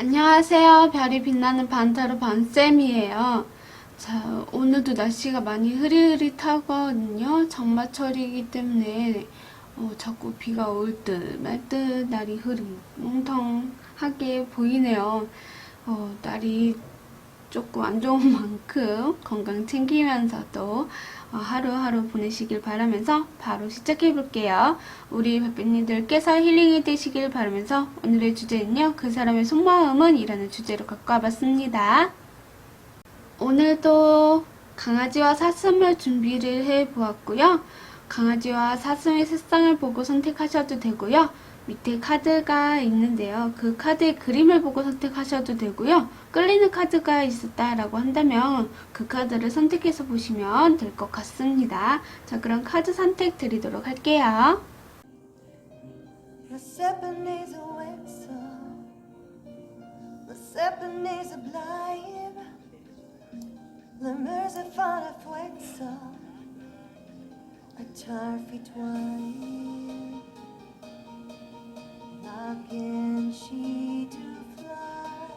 안녕하세요. 별이 빛나는 반타로 반쌤이에요. 자, 오늘도 날씨가 많이 흐릿흐릿하거든요. 장마철이기 때문에 자꾸 비가 올 듯 말 듯 날이 흐릿뭉텅하게 보이네요. 날이 조금 안 좋은 만큼 건강 챙기면서도 하루하루 보내시길 바라면서 바로 시작해 볼게요. 우리 별빛님들께서 힐링이 되시길 바라면서 오늘의 주제는요, 그 사람의 속마음은 이라는 주제로 갖고 와봤습니다. 오늘도 강아지와 사슴을 준비를 해 보았고요. 강아지와 사슴의 색상을 보고 선택하셔도 되고요. 밑에 카드가 있는데요. 그 카드의 그림을 보고 선택하셔도 되고요. 끌리는 카드가 있었다라고 한다면 그 카드를 선택해서 보시면 될 것 같습니다. 자, 그럼 카드 선택 드리도록 할게요. She to fly,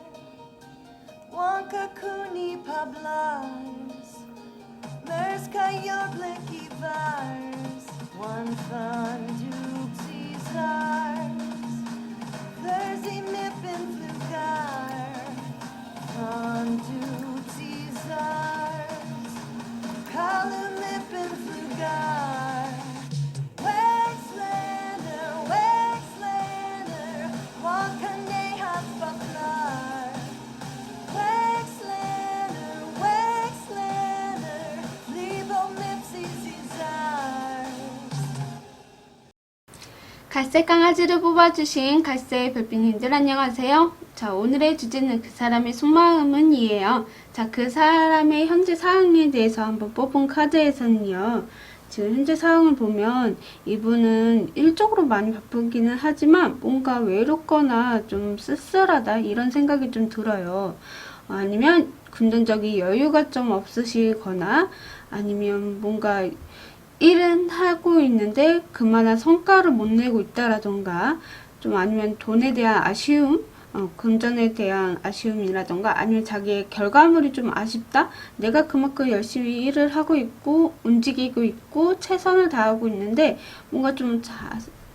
one kakuni pablars, merska jobleki vars, one fun duxi stars, versi nippen flugar, fun duxi stars, kalum nippen flugar. 갈색 강아지를 뽑아주신 갈색 별빛님들 안녕하세요. 자, 오늘의 주제는 그 사람의 속마음은 이에요. 자, 그 사람의 현재 상황에 대해서 한번 뽑은 카드에서는요, 지금 현재 상황을 보면 이분은 일적으로 많이 바쁘기는 하지만 뭔가 외롭거나 좀 쓸쓸하다 이런 생각이 좀 들어요. 아니면 금전적인 여유가 좀 없으시거나 아니면 뭔가 일은 하고 있는데 그만한 성과를 못 내고 있다라던가 좀 아니면 돈에 대한 아쉬움, 금전에 대한 아쉬움이라던가 아니면 자기의 결과물이 좀 아쉽다, 내가 그만큼 열심히 일을 하고 있고 움직이고 있고 최선을 다하고 있는데 뭔가 좀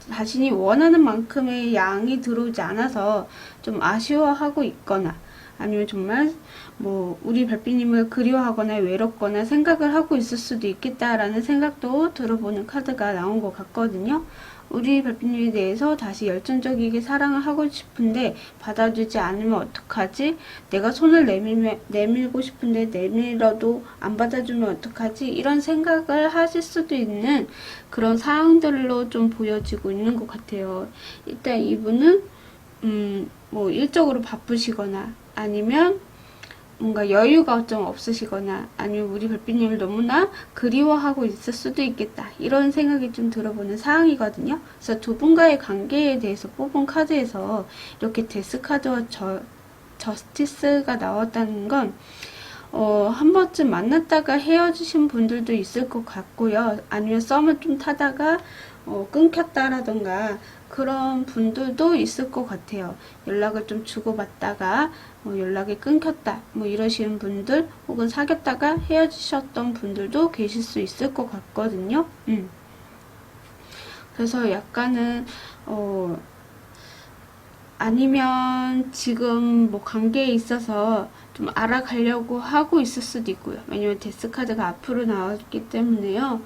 자신이 원하는 만큼의 양이 들어오지 않아서 좀 아쉬워하고 있거나 아니면 정말 뭐 우리 별빛님을 그리워하거나 외롭거나 생각을 하고 있을 수도 있겠다라는 생각도 들어보는 카드가 나온 것 같거든요. 우리 별빛님에 대해서 다시 열정적이게 사랑을 하고 싶은데 받아주지 않으면 어떡하지? 내가 손을 내밀고 싶은데 내밀어도 안 받아주면 어떡하지? 이런 생각을 하실 수도 있는 그런 상황들로 좀 보여지고 있는 것 같아요. 일단 이분은 뭐 일적으로 바쁘시거나 아니면 뭔가 여유가 좀 없으시거나 아니면 우리 별빛님을 너무나 그리워하고 있을 수도 있겠다 이런 생각이 좀 들어보는 상황이거든요. 그래서 두 분과의 관계에 대해서 뽑은 카드에서 이렇게 데스 카드와 저스티스가 나왔다는 건 한 번쯤 만났다가 헤어지신 분들도 있을 것 같고요. 아니면 썸을 좀 타다가 끊겼다라던가 그런 분들도 있을 것 같아요. 연락을 좀 주고받다가 연락이 끊겼다 뭐 이러시는 분들 혹은 사귀었다가 헤어지셨던 분들도 계실 수 있을 것 같거든요. 그래서 약간은 아니면 지금 뭐 관계에 있어서 좀 알아가려고 하고 있을 수도 있고요. 왜냐면 데스카드가 앞으로 나왔기 때문에요.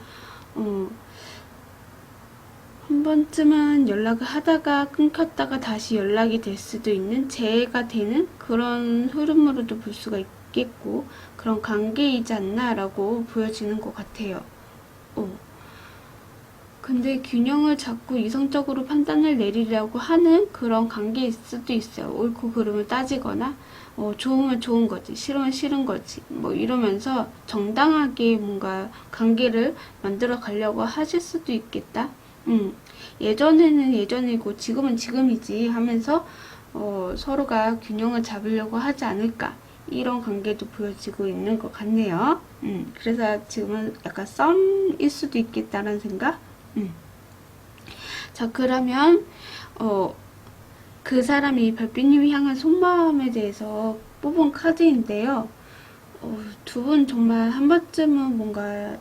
한 번쯤은 연락을 하다가 끊겼다가 다시 연락이 될 수도 있는 재해가 되는 그런 흐름으로도 볼 수가 있겠고 그런 관계이지 않나라고 보여지는 것 같아요. 근데 균형을 잡고 이성적으로 판단을 내리려고 하는 그런 관계일 수도 있어요. 옳고 그름을 따지거나 좋으면 좋은 거지, 싫으면 싫은 거지 뭐 이러면서 정당하게 뭔가 관계를 만들어 가려고 하실 수도 있겠다. 예전에는 예전이고 지금은 지금이지 하면서 서로가 균형을 잡으려고 하지 않을까 이런 관계도 보여지고 있는 것 같네요. 그래서 지금은 약간 썸일 수도 있겠다는 생각. 자, 그러면 그 사람이 별빛님이 향한 속마음에 대해서 뽑은 카드인데요. 두 분 정말 한 번쯤은 뭔가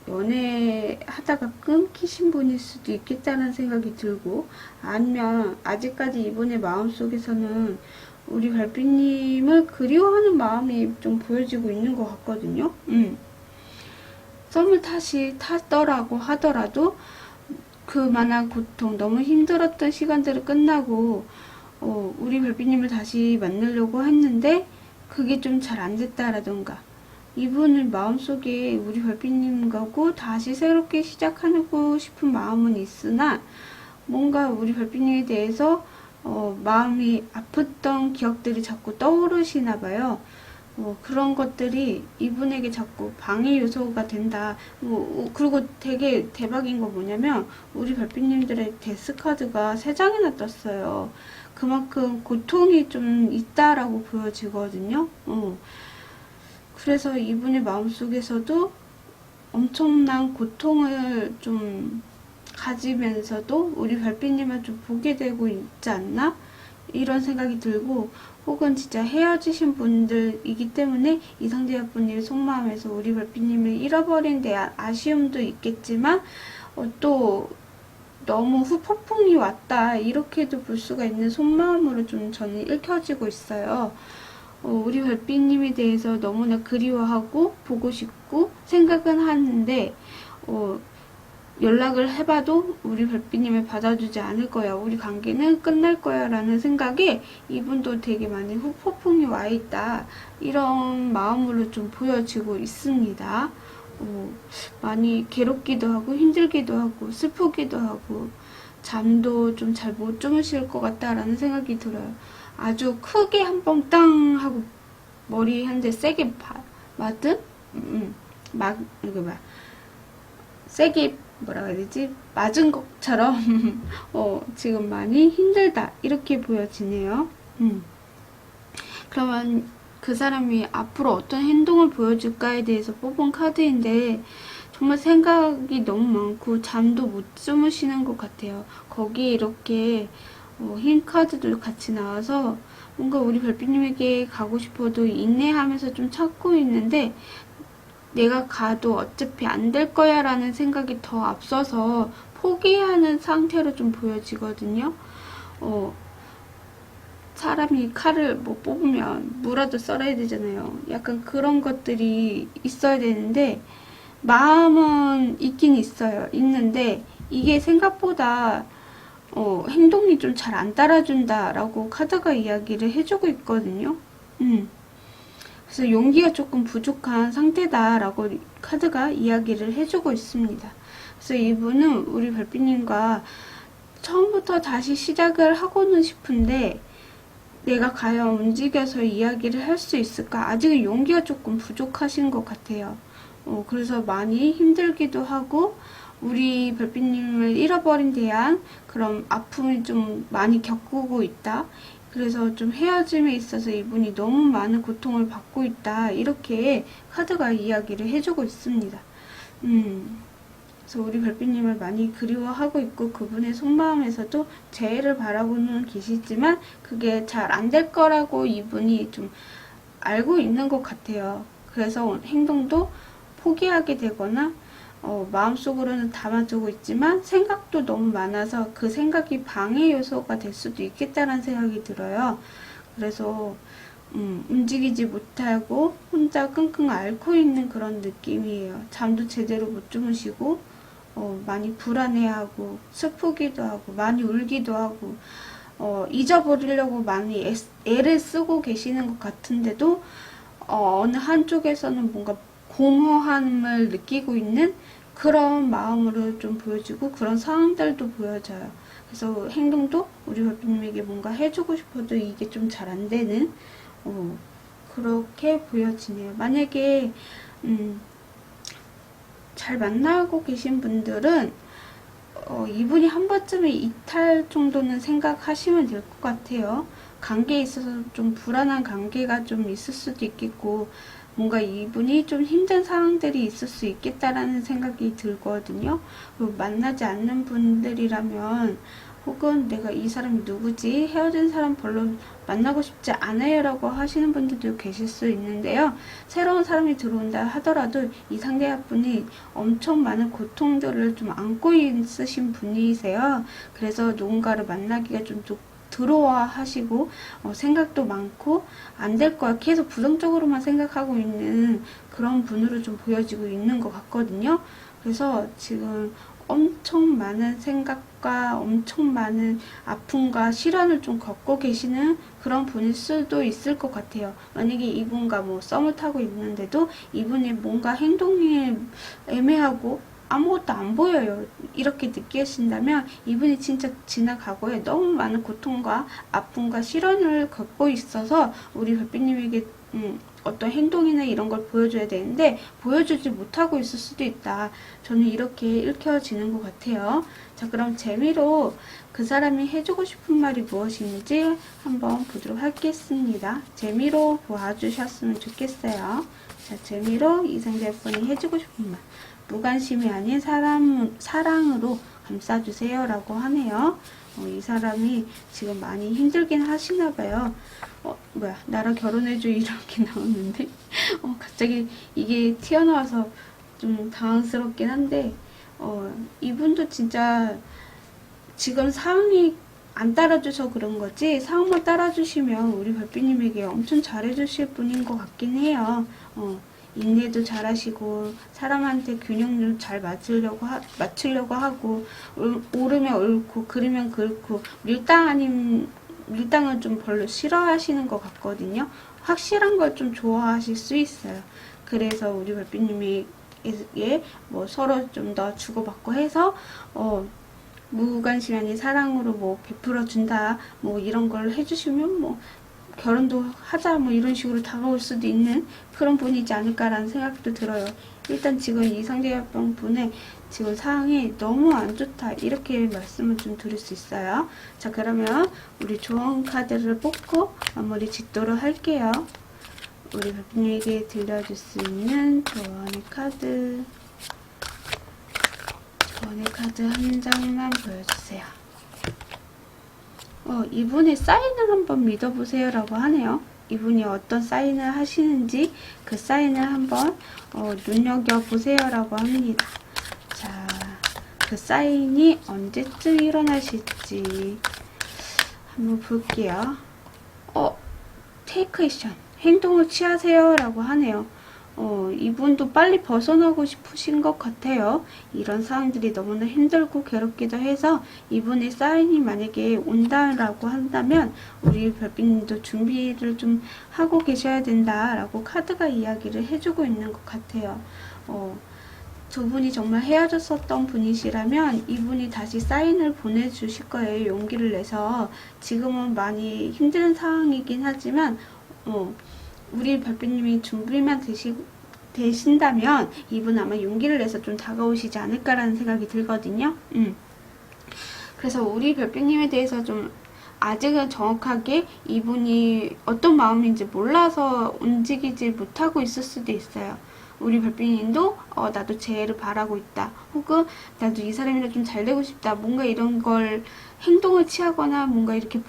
연애하다가 끊기신 분일 수도 있겠다는 생각이 들고, 아니면 아직까지 이분의 마음속에서는 우리 별빛님을 그리워하는 마음이 좀 보여지고 있는 것 같거든요. 썸을 다시 탔더라고 하더라도 그만한 고통, 너무 힘들었던 시간들을 끝나고 우리 별빛님을 다시 만나려고 했는데 그게 좀 잘 안 됐다라던가, 이분을 마음속에 우리 별빛님하고 다시 새롭게 시작하고 싶은 마음은 있으나 뭔가 우리 별빛님에 대해서 마음이 아팠던 기억들이 자꾸 떠오르시나 봐요. 그런 것들이 이분에게 자꾸 방해 요소가 된다. 그리고 되게 대박인 거 뭐냐면 우리 별빛님들의 데스카드가 3장이나 떴어요. 그만큼 고통이 좀 있다라고 보여지거든요. 그래서 이분의 마음속에서도 엄청난 고통을 좀 가지면서도 우리 별빛님을 좀 보게 되고 있지 않나? 이런 생각이 들고, 혹은 진짜 헤어지신 분들이기 때문에 이성대여분의 속마음에서 우리 별빛님을 잃어버린 데 아쉬움도 있겠지만 또 너무 후폭풍이 왔다, 이렇게도 볼 수가 있는 속마음으로 좀 저는 읽혀지고 있어요. 우리 별빛님에 대해서 너무나 그리워하고 보고 싶고 생각은 하는데 연락을 해봐도 우리 별빛님을 받아주지 않을 거야, 우리 관계는 끝날 거야 라는 생각에 이분도 되게 많이 후폭풍이 와 있다, 이런 마음으로 좀 보여지고 있습니다. 많이 괴롭기도 하고 힘들기도 하고 슬프기도 하고 잠도 좀 잘 못 주무실 것 같다라는 생각이 들어요. 아주 크게 한 번 땅 하고 머리 한 대 세게 맞은? 이거 봐. 세게 뭐라 해야 되지? 맞은 것처럼 지금 많이 힘들다, 이렇게 보여지네요. 그러면 그 사람이 앞으로 어떤 행동을 보여줄까에 대해서 뽑은 카드인데 정말 생각이 너무 많고 잠도 못 주무시는 것 같아요. 거기에 이렇게 흰 카드도 같이 나와서 뭔가 우리 별빛님에게 가고 싶어도 인내하면서 좀 찾고 있는데 내가 가도 어차피 안 될 거야 라는 생각이 더 앞서서 포기하는 상태로 좀 보여지거든요. 사람이 칼을 뭐 뽑으면 무라도 썰어야 되잖아요. 약간 그런 것들이 있어야 되는데 마음은 있긴 있어요. 있는데 이게 생각보다 행동이 좀 잘 안 따라준다라고 카드가 이야기를 해주고 있거든요. 그래서 용기가 조금 부족한 상태다라고 카드가 이야기를 해주고 있습니다. 그래서 이분은 우리 별빛님과 처음부터 다시 시작을 하고는 싶은데 내가 과연 움직여서 이야기를 할 수 있을까? 아직은 용기가 조금 부족하신 것 같아요. 그래서 많이 힘들기도 하고 우리 별빛님을 잃어버린 대한 그런 아픔이 좀 많이 겪고 있다. 그래서 좀 헤어짐에 있어서 이분이 너무 많은 고통을 받고 있다, 이렇게 카드가 이야기를 해주고 있습니다. 그래서 우리 별빛님을 많이 그리워하고 있고 그분의 속마음에서도 재해를 바라보는 계시지만 그게 잘 안 될 거라고 이분이 좀 알고 있는 것 같아요. 그래서 행동도 포기하게 되거나 마음속으로는 담아두고 있지만 생각도 너무 많아서 그 생각이 방해 요소가 될 수도 있겠다는 생각이 들어요. 그래서 움직이지 못하고 혼자 끙끙 앓고 있는 그런 느낌이에요. 잠도 제대로 못 주무시고 많이 불안해하고 슬프기도 하고 많이 울기도 하고 잊어버리려고 많이 애를 쓰고 계시는 것 같은데도 어느 한쪽에서는 뭔가 공허함을 느끼고 있는 그런 마음으로 좀 보여지고 그런 상황들도 보여져요. 그래서 행동도 우리 별빛님에게 뭔가 해주고 싶어도 이게 좀 잘 안 되는 그렇게 보여지네요. 만약에 잘 만나고 계신 분들은 이분이 한 번쯤에 이탈 정도는 생각하시면 될 것 같아요. 관계에 있어서 좀 불안한 관계가 좀 있을 수도 있겠고 뭔가 이분이 좀 힘든 상황들이 있을 수 있겠다라는 생각이 들거든요. 만나지 않는 분들이라면 혹은 내가 이 사람이 누구지? 헤어진 사람 별로 만나고 싶지 않아요 라고 하시는 분들도 계실 수 있는데요. 새로운 사람이 들어온다 하더라도 이 상대분이 엄청 많은 고통들을 좀 안고 있으신 분이세요. 그래서 누군가를 만나기가 좀 들어와 하시고 생각도 많고 안 될 거야 계속 부정적으로만 생각하고 있는 그런 분으로 좀 보여지고 있는 것 같거든요. 그래서 지금 엄청 많은 생각과 엄청 많은 아픔과 시련을 좀 겪고 계시는 그런 분일 수도 있을 것 같아요. 만약에 이분과 뭐 썸을 타고 있는데도 이분이 뭔가 행동이 애매하고 아무것도 안 보여요. 이렇게 느끼신다면 이분이 진짜 지난 과거에 너무 많은 고통과 아픔과 시련을 겪고 있어서 우리 별빛님에게 어떤 행동이나 이런 걸 보여줘야 되는데 보여주지 못하고 있을 수도 있다. 저는 이렇게 읽혀지는 것 같아요. 자, 그럼 재미로 그 사람이 해주고 싶은 말이 무엇인지 한번 보도록 하겠습니다. 재미로 보아주셨으면 좋겠어요. 자, 재미로 이 상대분이 해주고 싶은 말. 무관심이 아닌 사랑으로 감싸주세요 라고 하네요. 이 사람이 지금 많이 힘들긴 하시나봐요. 뭐야, 나랑 결혼해줘 이렇게 나오는데 갑자기 이게 튀어나와서 좀 당황스럽긴 한데 이분도 진짜 지금 상황이 안 따라줘서 그런 거지 상황만 따라주시면 우리 별빛님에게 엄청 잘해주실 분인 것 같긴 해요. 인내도 잘하시고 사람한테 균형을 잘 맞추려고 하고 옳으면 옳고 그르면 그렇고 밀당은 좀 별로 싫어하시는 것 같거든요. 확실한 걸 좀 좋아하실 수 있어요. 그래서 우리 별빛님에게 뭐 서로 좀 더 주고받고 해서 무관심 아닌 사랑으로 뭐 베풀어 준다 뭐 이런 걸 해주시면 뭐 결혼도 하자 뭐 이런 식으로 다가올 수도 있는 그런 분이지 않을까라는 생각도 들어요. 일단 지금 이 상대방 분의 지금 상황이 너무 안 좋다 이렇게 말씀을 좀 드릴 수 있어요. 자, 그러면 우리 조언 카드를 뽑고 마무리 짓도록 할게요. 우리 별빛님에게 들려줄 수 있는 조언의 카드 한 장만 보여주세요. 이분의 사인을 한번 믿어보세요 라고 하네요. 이분이 어떤 사인을 하시는지 그 사인을 한번 눈여겨보세요 라고 합니다. 자, 그 사인이 언제쯤 일어나실지 한번 볼게요. 테이크 액션, 행동을 취하세요 라고 하네요. 이분도 빨리 벗어나고 싶으신 것 같아요. 이런 상황들이 너무나 힘들고 괴롭기도 해서 이분의 사인이 만약에 온다라고 한다면 우리 별빛님도 준비를 좀 하고 계셔야 된다라고 카드가 이야기를 해주고 있는 것 같아요. 두 분이 정말 헤어졌었던 분이시라면 이분이 다시 사인을 보내주실 거예요. 용기를 내서. 지금은 많이 힘든 상황이긴 하지만 우리 별빛님이 준비만 되신다면 이분 아마 용기를 내서 좀 다가오시지 않을까라는 생각이 들거든요. 그래서 우리 별빛님에 대해서 좀 아직은 정확하게 이분이 어떤 마음인지 몰라서 움직이지 못하고 있을 수도 있어요. 우리 별빛님도 나도 재해를 바라고 있다. 혹은 나도 이 사람이랑 좀 잘 되고 싶다. 뭔가 이런 걸 행동을 취하거나 뭔가 이렇게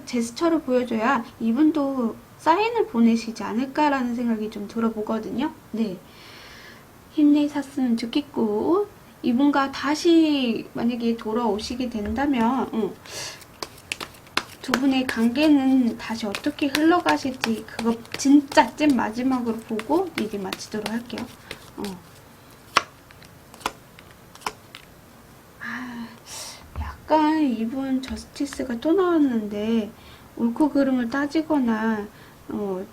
제스처를 보여줘야 이분도 사인을 보내시지 않을까라는 생각이 좀 들어보거든요. 네, 힘내셨으면 좋겠고 이분과 다시 만약에 돌아오시게 된다면 두 분의 관계는 다시 어떻게 흘러가실지 그거 진짜 찐 마지막으로 보고 얘기 마치도록 할게요. 약간 이분 저스티스가 또 나왔는데 옳고 그름을 따지거나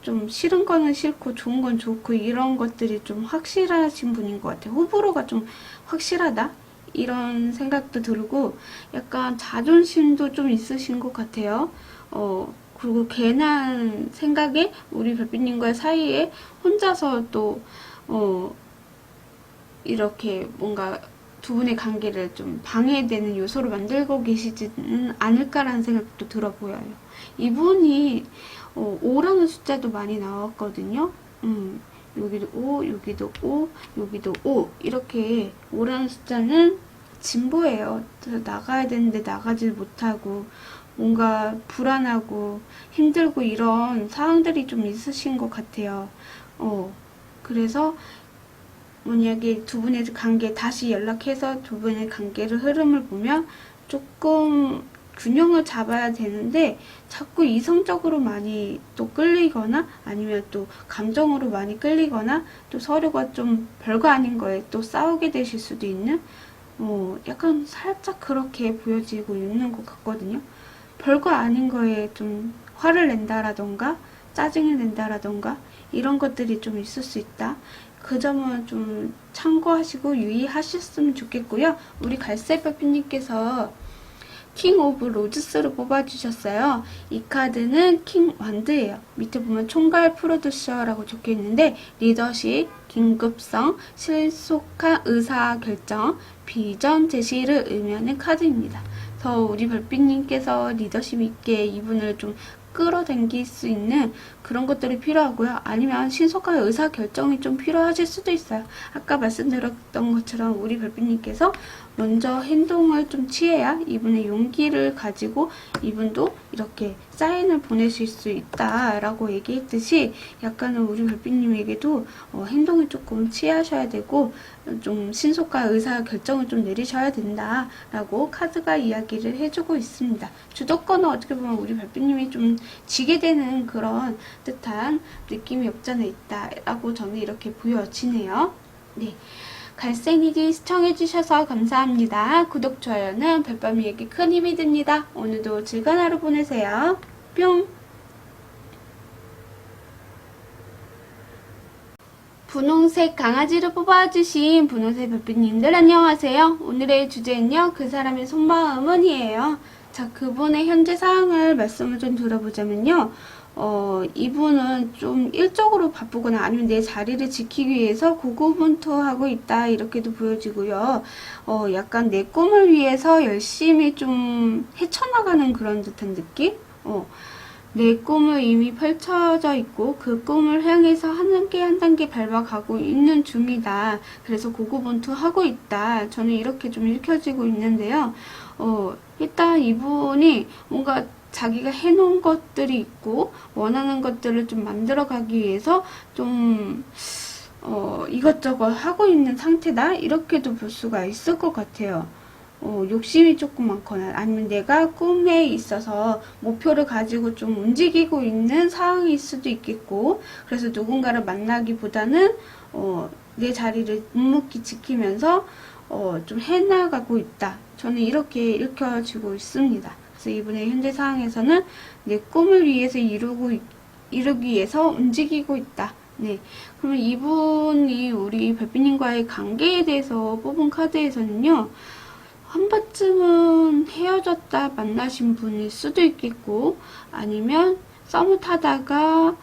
좀 싫은 거는 싫고 좋은 건 좋고 이런 것들이 좀 확실하신 분인 것 같아요. 호불호가 좀 확실하다? 이런 생각도 들고 약간 자존심도 좀 있으신 것 같아요. 그리고 괜한 생각에 우리 별빛님과 사이에 혼자서 또 이렇게 뭔가 두 분의 관계를 좀 방해되는 요소를 만들고 계시지는 않을까라는 생각도 들어 보여요. 이분이 5라는 숫자도 많이 나왔거든요. 여기도 5, 여기도 5, 여기도 5 이렇게 5라는 숫자는 진보예요. 나가야 되는데 나가질 못하고 뭔가 불안하고 힘들고 이런 상황들이 좀 있으신 것 같아요. 그래서 만약에 두 분의 관계 다시 연락해서 두 분의 관계를 흐름을 보면 조금 균형을 잡아야 되는데 자꾸 이성적으로 많이 또 끌리거나 아니면 또 감정으로 많이 끌리거나 또 서로가 좀 별거 아닌 거에 또 싸우게 되실 수도 있는 약간 살짝 그렇게 보여지고 있는 것 같거든요. 별거 아닌 거에 좀 화를 낸다라던가 짜증을 낸다라던가 이런 것들이 좀 있을 수 있다. 그 점은 좀 참고하시고 유의하셨으면 좋겠고요. 우리 갈색별빛님께서 킹 오브 로즈스를 뽑아주셨어요. 이 카드는 킹 완드예요. 밑에 보면 총괄 프로듀서라고 적혀있는데 리더십, 긴급성, 신속한 의사결정, 비전 제시를 의미하는 카드입니다. 그래서 우리 별빛님께서 리더십 있게 이분을 좀 끌어당길 수 있는 그런 것들이 필요하고요. 아니면 신속한 의사결정이 좀 필요하실 수도 있어요. 아까 말씀드렸던 것처럼 우리 별빛님께서 먼저 행동을 좀 취해야 이분의 용기를 가지고 이분도 이렇게 사인을 보내실 수 있다라고 얘기했듯이 약간은 우리 별빛님에게도 행동을 조금 취하셔야 되고 좀 신속한 의사결정을 좀 내리셔야 된다라고 카드가 이야기를 해주고 있습니다. 주도권은 어떻게 보면 우리 별빛님이 좀 지게 되는 그런 듯한 느낌이 없지 않아 있다라고 저는 이렇게 보여지네요. 네. 갈색이기 시청해주셔서 감사합니다. 구독, 좋아요는 별밤이에게 큰 힘이 됩니다. 오늘도 즐거운 하루 보내세요. 뿅! 분홍색 강아지를 뽑아주신 분홍색 별빛님들 안녕하세요. 오늘의 주제는요. 그 사람의 속마음은 이에요. 자, 그분의 현재 상황을 말씀을 좀 들어보자면요. 이분은 좀 일적으로 바쁘거나 아니면 내 자리를 지키기 위해서 고군분투하고 있다 이렇게도 보여지고요. 약간 내 꿈을 위해서 열심히 좀 헤쳐나가는 그런 듯한 느낌? 내 꿈은 이미 펼쳐져 있고 그 꿈을 향해서 한 단계 한 단계 밟아가고 있는 중이다. 그래서 고군분투하고 있다. 저는 이렇게 좀 읽혀지고 있는데요. 일단 이분이 뭔가 자기가 해놓은 것들이 있고 원하는 것들을 좀 만들어가기 위해서 좀 이것저것 하고 있는 상태다 이렇게도 볼 수가 있을 것 같아요. 욕심이 조금 많거나 아니면 내가 꿈에 있어서 목표를 가지고 좀 움직이고 있는 상황일 수도 있겠고 그래서 누군가를 만나기보다는 내 자리를 묵묵히 지키면서 좀 해나가고 있다. 저는 이렇게 읽혀지고 있습니다. 그래서 이분의 현재 상황에서는 내 꿈을 위해서 이루기 위해서 움직이고 있다. 네. 그러면 이분이 우리 별빛님과의 관계에 대해서 뽑은 카드에서는요. 한 번쯤은 헤어졌다 만나신 분일 수도 있겠고 아니면 썸을 타다가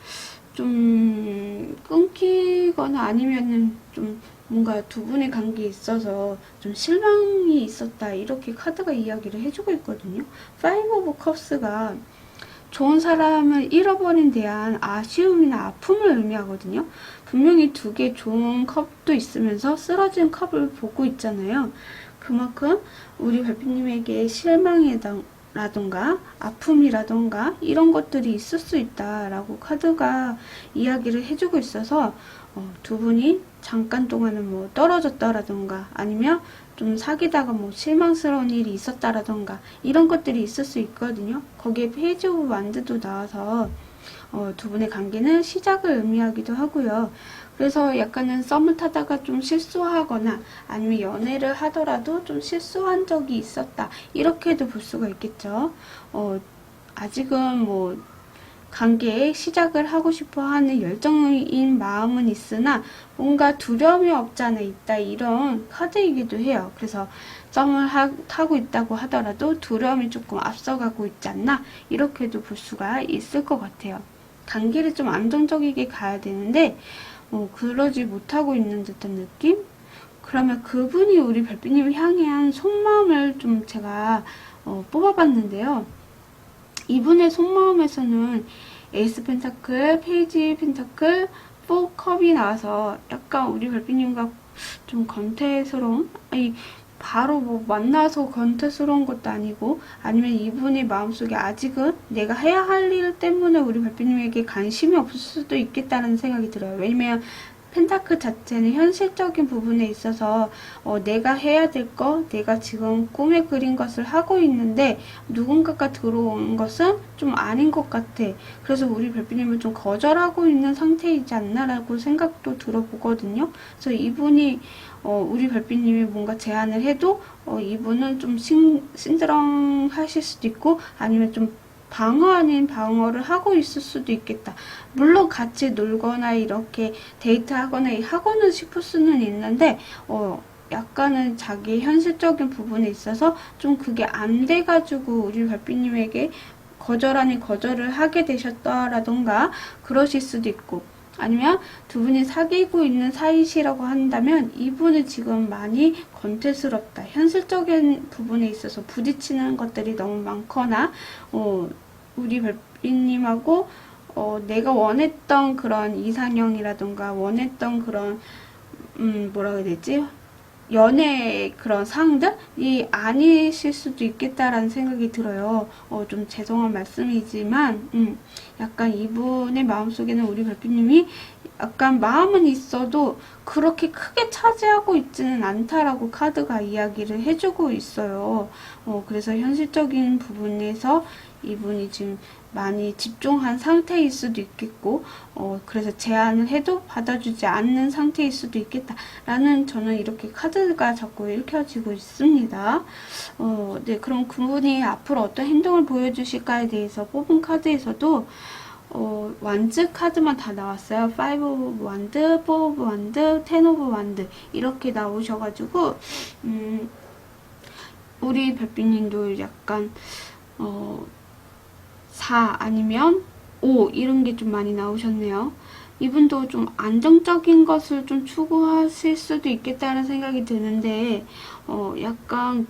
좀 끊기거나 아니면은 좀 뭔가 두 분의 관계에 있어서 좀 실망이 있었다 이렇게 카드가 이야기를 해주고 있거든요. 파이브 오브 컵스가 좋은 사람을 잃어버린 대한 아쉬움이나 아픔을 의미하거든요. 분명히 두 개 좋은 컵도 있으면서 쓰러진 컵을 보고 있잖아요. 그만큼 우리 별빛님에게 실망이라던가 아픔이라던가 이런 것들이 있을 수 있다라고 카드가 이야기를 해주고 있어서 두 분이 잠깐 동안은 뭐 떨어졌다라던가 아니면 좀 사귀다가 뭐 실망스러운 일이 있었다라던가 이런 것들이 있을 수 있거든요. 거기에 페이지 오브 완드도 나와서 두 분의 관계는 시작을 의미하기도 하고요. 그래서 약간은 썸을 타다가 좀 실수하거나 아니면 연애를 하더라도 좀 실수한 적이 있었다. 이렇게도 볼 수가 있겠죠. 아직은 뭐 관계에 시작을 하고 싶어 하는 열정인 마음은 있으나 뭔가 두려움이 없지 않아 있다. 이런 카드이기도 해요. 그래서 썸을 타고 있다고 하더라도 두려움이 조금 앞서가고 있지 않나? 이렇게도 볼 수가 있을 것 같아요. 관계를 좀 안정적이게 가야 되는데 그러지 못하고 있는 듯한 느낌? 그러면 그분이 우리 별빛님을 향한 속마음을 좀 제가 뽑아봤는데요. 이분의 속마음에서는 에이스 펜타클, 페이지 펜타클, 4컵이 나와서 약간 우리 별빛님과 좀 건태스러운 바로 뭐 만나서 권태스러운 것도 아니고, 아니면 이분의 마음속에 아직은 내가 해야 할 일 때문에 우리 별빛님에게 관심이 없을 수도 있겠다는 생각이 들어요. 왜냐면 펜타클 자체는 현실적인 부분에 있어서 내가 해야 될 거, 내가 지금 꿈에 그린 것을 하고 있는데 누군가가 들어오는 것은 좀 아닌 것 같아. 그래서 우리 별빛님을 좀 거절하고 있는 상태이지 않나라고 생각도 들어보거든요. 그래서 이분이 우리 별빛님이 뭔가 제안을 해도 이분은 좀 심드렁 하실 수도 있고, 아니면 좀 방어 아닌 방어를 하고 있을 수도 있겠다. 물론 같이 놀거나 이렇게 데이트하거나 하고는 싶을 수는 있는데 약간은 자기 현실적인 부분에 있어서 좀 그게 안 돼가지고 우리 별빛님에게 거절 아닌 거절을 하게 되셨다라던가 그러실 수도 있고, 아니면 두 분이 사귀고 있는 사이시라고 한다면 이분은 지금 많이 권태스럽다. 현실적인 부분에 있어서 부딪히는 것들이 너무 많거나 우리 별빛님하고 내가 원했던 그런 이상형이라던가 원했던 그런 뭐라 해야 되지? 연애 그런 상황들이 아니실 수도 있겠다라는 생각이 들어요. 좀 죄송한 말씀이지만 약간 이분의 마음속에는 우리 별빛님이 약간 마음은 있어도 그렇게 크게 차지하고 있지는 않다라고 카드가 이야기를 해주고 있어요. 그래서 현실적인 부분에서 이분이 지금 많이 집중한 상태일 수도 있겠고, 그래서 제안을 해도 받아주지 않는 상태일 수도 있겠다라는 저는 이렇게 카드가 자꾸 읽혀지고 있습니다. 네, 그럼 그분이 앞으로 어떤 행동을 보여주실까에 대해서 뽑은 카드에서도 완즈 카드만 다 나왔어요. 5 오브 완드, 4 오브 완드, 10 오브 완드 이렇게 나오셔가지고 우리 별빛님도 약간 4 아니면 5 이런 게 좀 많이 나오셨네요. 이분도 좀 안정적인 것을 좀 추구하실 수도 있겠다는 생각이 드는데 약간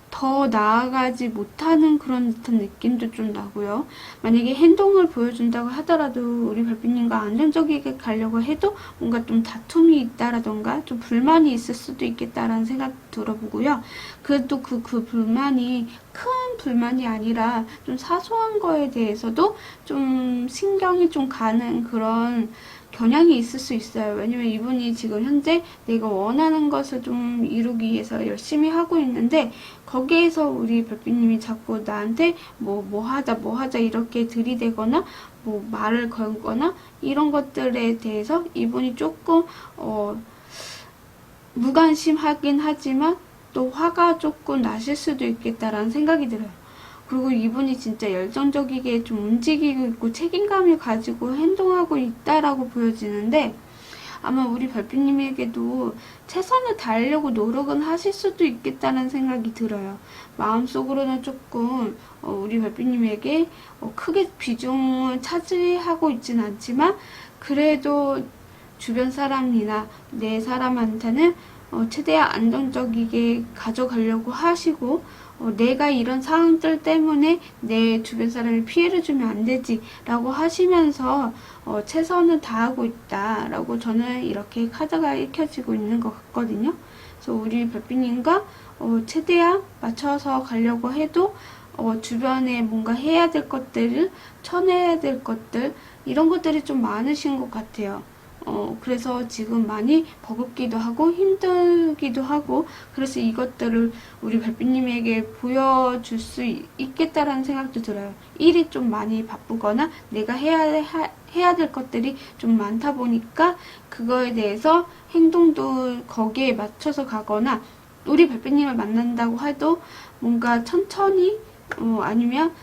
더 나아가지 못하는 그런 듯한 느낌도 좀 나고요. 만약에 행동을 보여준다고 하더라도 우리 별빛님과 안정적이게 가려고 해도 뭔가 좀 다툼이 있다라던가 좀 불만이 있을 수도 있겠다라는 생각 들어보고요. 그래도 그 불만이 큰 불만이 아니라 좀 사소한 거에 대해서도 좀 신경이 좀 가는 그런 경향이 있을 수 있어요. 왜냐면 이분이 지금 현재 내가 원하는 것을 좀 이루기 위해서 열심히 하고 있는데 거기에서 우리 별빛님이 자꾸 나한테 뭐 하자 이렇게 들이대거나 뭐 말을 걸거나 이런 것들에 대해서 이분이 조금 무관심하긴 하지만 또 화가 조금 나실 수도 있겠다라는 생각이 들어요. 그리고 이분이 진짜 열정적이게 좀 움직이고 있고 책임감을 가지고 행동하고 있다라고 보여지는데, 아마 우리 별빛님에게도 최선을 다하려고 노력은 하실 수도 있겠다는 생각이 들어요. 마음속으로는 조금 우리 별빛님에게 크게 비중을 차지하고 있진 않지만 그래도 주변 사람이나 내 사람한테는 최대한 안정적이게 가져가려고 하시고, 내가 이런 상황들 때문에 내 주변 사람이 피해를 주면 안 되지 라고 하시면서 최선을 다하고 있다 라고 저는 이렇게 카드가 읽혀지고 있는 것 같거든요. 그래서 우리 별빛님과 최대한 맞춰서 가려고 해도 주변에 뭔가 해야 될 것들을 쳐내야 될 것들 이런 것들이 좀 많으신 것 같아요. 그래서 지금 많이 버겁기도 하고 힘들기도 하고, 그래서 이것들을 우리 별빛님에게 보여줄 수 있겠다라는 생각도 들어요. 일이 좀 많이 바쁘거나 내가 해야 될 것들이 좀 많다 보니까 그거에 대해서 행동도 거기에 맞춰서 가거나, 우리 별빛님을 만난다고 해도 뭔가 천천히 아니면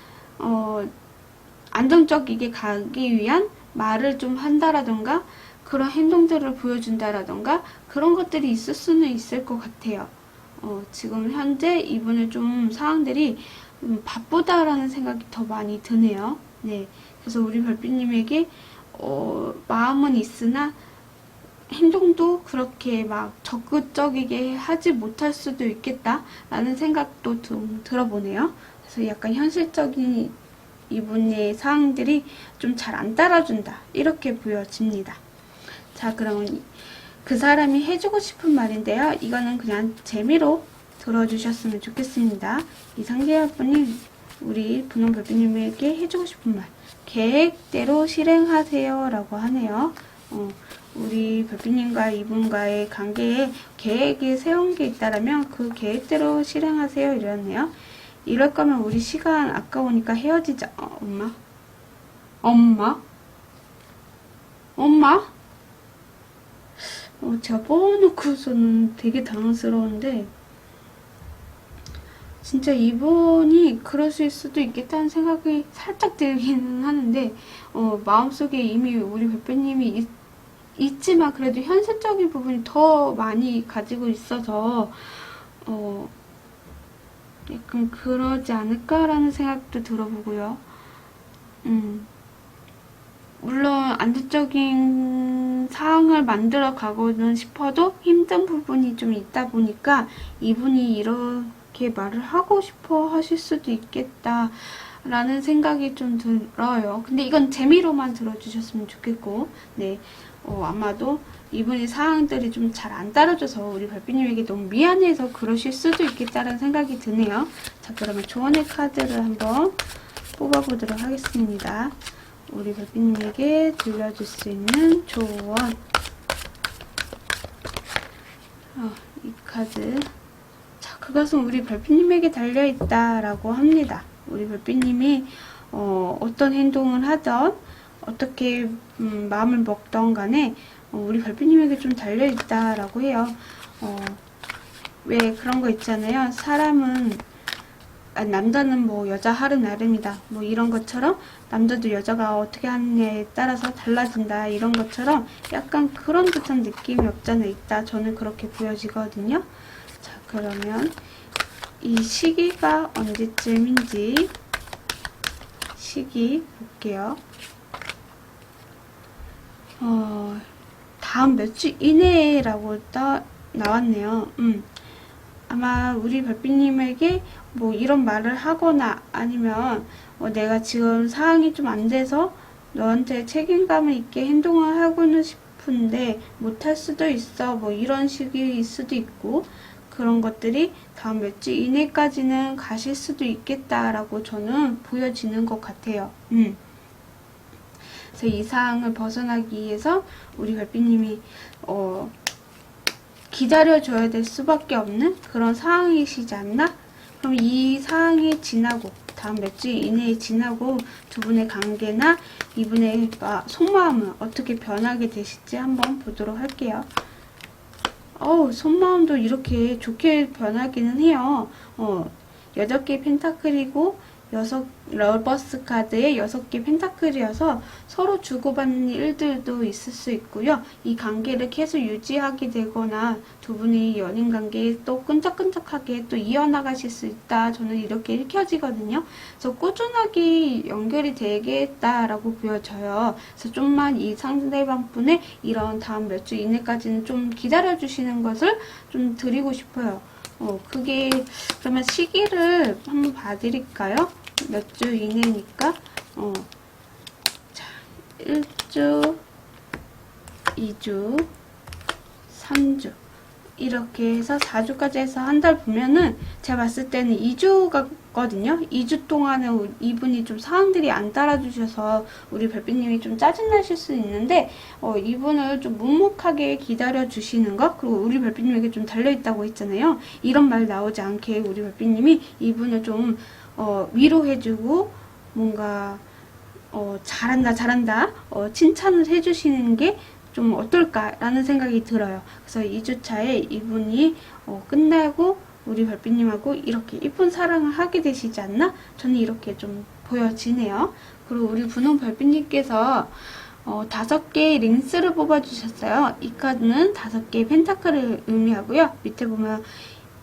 안정적이게 가기 위한 말을 좀 한다라던가 그런 행동들을 보여준다라던가 그런 것들이 있을 수는 있을 것 같아요. 지금 현재 이분은 좀 상황들이 바쁘다라는 생각이 더 많이 드네요. 네, 그래서 우리 별빛님에게 마음은 있으나 행동도 그렇게 막 적극적이게 하지 못할 수도 있겠다라는 생각도 좀 들어보네요. 그래서 약간 현실적인 이분의 상황들이 좀 잘 안 따라준다 이렇게 보여집니다. 자, 그럼 그 사람이 해주고 싶은 말인데요. 이거는 그냥 재미로 들어주셨으면 좋겠습니다. 이 상대분이 우리 분홍 별빛님에게 해주고 싶은 말. 계획대로 실행하세요 라고 하네요. 우리 별빛님과 이분과의 관계에 계획이 세운 게 있다라면 그 계획대로 실행하세요 이러네요. 이럴 거면 우리 시간 아까우니까 헤어지자. 엄마? 엄마? 엄마? 제가 뽑아놓고서는 되게 당황스러운데 진짜 이분이 그러실 수도 있겠다는 생각이 살짝 들기는 하는데 마음속에 이미 우리 별빛님이 있지만 그래도 현실적인 부분이 더 많이 가지고 있어서 약간 그러지 않을까라는 생각도 들어보고요. 물론 안정적인 상황을 만들어 가고는 싶어도 힘든 부분이 좀 있다 보니까 이분이 이렇게 말을 하고 싶어 하실 수도 있겠다라는 생각이 좀 들어요. 근데 이건 재미로만 들어주셨으면 좋겠고, 네. 아마도 이분이 사항들이 좀 잘 안 따라줘서 우리 별빛님에게 너무 미안해서 그러실 수도 있겠다라는 생각이 드네요. 자, 그러면 조언의 카드를 한번 뽑아보도록 하겠습니다. 우리 별빛님에게 들려줄 수 있는 조언. 이 카드. 자, 그것은 우리 별빛님에게 달려있다라고 합니다. 우리 별빛님이 어떤 행동을 하던 어떻게 마음을 먹던 간에 우리 별빛님에게 좀 달려있다라고 해요. 왜 그런 거 있잖아요. 사람은 남자는 뭐 여자 하루 나름이다. 뭐 이런 것처럼 남자도 여자가 어떻게 하느냐에 따라서 달라진다. 이런 것처럼 약간 그런 듯한 느낌이 없잖아 있다. 저는 그렇게 보여지거든요. 자, 그러면 이 시기가 언제쯤인지 시기 볼게요. 다음 몇 주 이내라고 나왔네요. 아마 우리 별빛님에게 뭐 이런 말을 하거나 아니면 내가 지금 상황이 좀 안 돼서 너한테 책임감을 있게 행동을 하고는 싶은데 못할 수도 있어. 뭐 이런 식일 수도 있고 그런 것들이 다음 몇 주 이내까지는 가실 수도 있겠다라고 저는 보여지는 것 같아요. 그래서 이 상황을 벗어나기 위해서 우리 별빛님이 기다려줘야 될 수밖에 없는 그런 상황이시지 않나? 그럼 이 상황이 지나고 다음 몇 주 이내에 지나고 두 분의 관계나 이분의 속마음은 어떻게 변하게 되실지 한번 보도록 할게요. 속마음도 이렇게 좋게 변하기는 해요. 8개의 펜타클이고 러버스 카드에 6개 펜타클이어서 서로 주고받는 일들도 있을 수 있고요. 이 관계를 계속 유지하게 되거나 두 분의 연인 관계에 또 끈적끈적하게 또 이어나가실 수 있다. 저는 이렇게 읽혀지거든요. 그래서 꾸준하게 연결이 되겠다라고 보여져요. 그래서 좀만 이 상대방 분의 이런 다음 몇 주 이내까지는 좀 기다려주시는 것을 좀 드리고 싶어요. 그게 그러면 시기를 한번 봐드릴까요? 몇 주 이내니까 자, 1주, 2주, 3주 이렇게 해서 4주까지 해서 한 달 보면은 제가 봤을 때는 2주거든요. 2주 동안에 이분이 좀 상황들이 안 따라주셔서 우리 별빛님이 좀 짜증나실 수 있는데 이분을 좀 묵묵하게 기다려주시는 것, 그리고 우리 별빛님에게 좀 달려있다고 했잖아요. 이런 말 나오지 않게 우리 별빛님이 이분을 좀 위로해주고 뭔가 잘한다 칭찬을 해주시는 게 좀 어떨까라는 생각이 들어요. 그래서 2주차에 이분이 끝나고 우리 별빛님하고 이렇게 이쁜 사랑을 하게 되시지 않나? 저는 이렇게 좀 보여지네요. 그리고 우리 분홍 별빛님께서 5개의 링스를 뽑아주셨어요. 이 카드는 5개의 펜타클을 의미하고요. 밑에 보면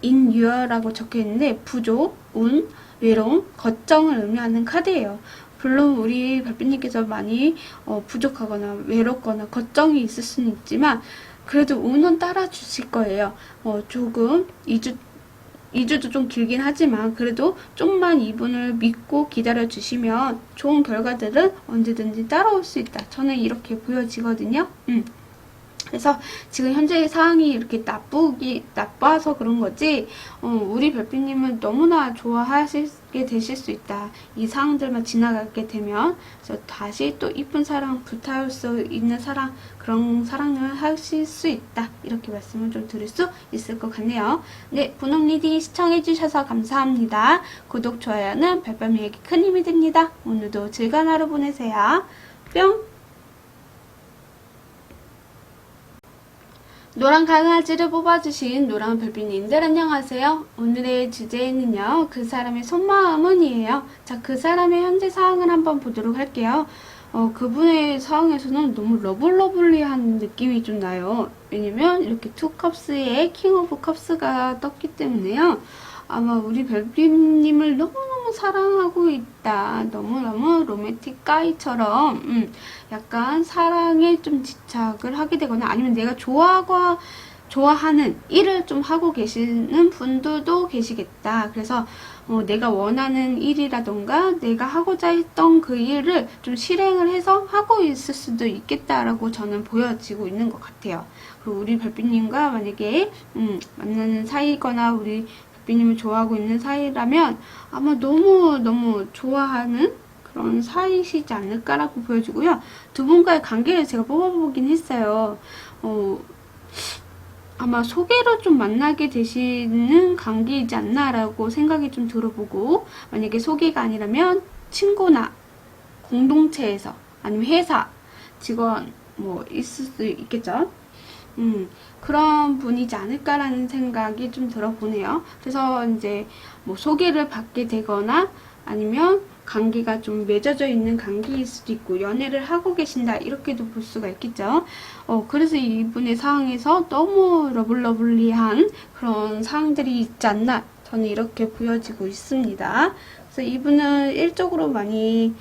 in your라고 적혀있는데 부족, 운, 외로움, 걱정을 의미하는 카드예요. 물론 우리 별빛님께서 많이 부족하거나 외롭거나 걱정이 있을 수는 있지만 그래도 운은 따라주실 거예요. 조금 2주도 좀 길긴 하지만 그래도 좀만 이분을 믿고 기다려주시면 좋은 결과들은 언제든지 따라올 수 있다. 저는 이렇게 보여지거든요. 그래서 지금 현재의 상황이 이렇게 나빠서 그런 거지, 우리 별빛님은 너무나 좋아하시게 되실 수 있다. 이 상황들만 지나가게 되면. 그래서 다시 또 이쁜 사랑, 불타올 수 있는 사랑, 그런 사랑을 하실 수 있다. 이렇게 말씀을 좀 드릴 수 있을 것 같네요. 네, 분홍 리딩 시청해주셔서 감사합니다. 구독, 좋아요는 별밤이에게 큰 힘이 됩니다. 오늘도 즐거운 하루 보내세요. 뿅! 노란 강아지를 뽑아주신 노란 별빛님들 안녕하세요. 오늘의 주제는요, 그 사람의 속마음은 이에요. 자, 그 사람의 현재 상황을 한번 보도록 할게요. 그분의 상황에서는 너무 러블러블리한 느낌이 좀 나요. 왜냐면 이렇게 투 컵스에 킹 오브 컵스가 떴기 때문에요. 아마 우리 별빛님을 너무너무 사랑하고 있다. 너무너무 로맨틱 가이처럼 약간 사랑에 좀 집착을 하게 되거나, 아니면 내가 좋아하는 일을 좀 하고 계시는 분들도 계시겠다. 그래서 내가 원하는 일이라던가 내가 하고자 했던 그 일을 좀 실행을 해서 하고 있을 수도 있겠다라고 저는 보여지고 있는 것 같아요. 그리고 우리 별빛님과 만약에 만나는 사이거나 우리 별빛님을 좋아하고 있는 사이라면 아마 너무 좋아하는 그런 사이시지 않을까라고 보여지고요. 두 분과의 관계를 제가 뽑아보긴 했어요. 아마 소개로 좀 만나게 되시는 관계이지 않나라고 생각이 좀 들어보고, 만약에 소개가 아니라면 친구나 공동체에서, 아니면 회사 직원 뭐 있을 수 있겠죠. 그런 분이지 않을까라는 생각이 좀 들어보네요. 그래서 이제 뭐 소개를 받게 되거나 아니면 관계가 좀 맺어져 있는 관계일 수도 있고, 연애를 하고 계신다 이렇게도 볼 수가 있겠죠. 그래서 이분의 상황에서 너무 러블러블리한 그런 상황들이 있지 않나, 저는 이렇게 보여지고 있습니다. 그래서 이분은 일적으로 많이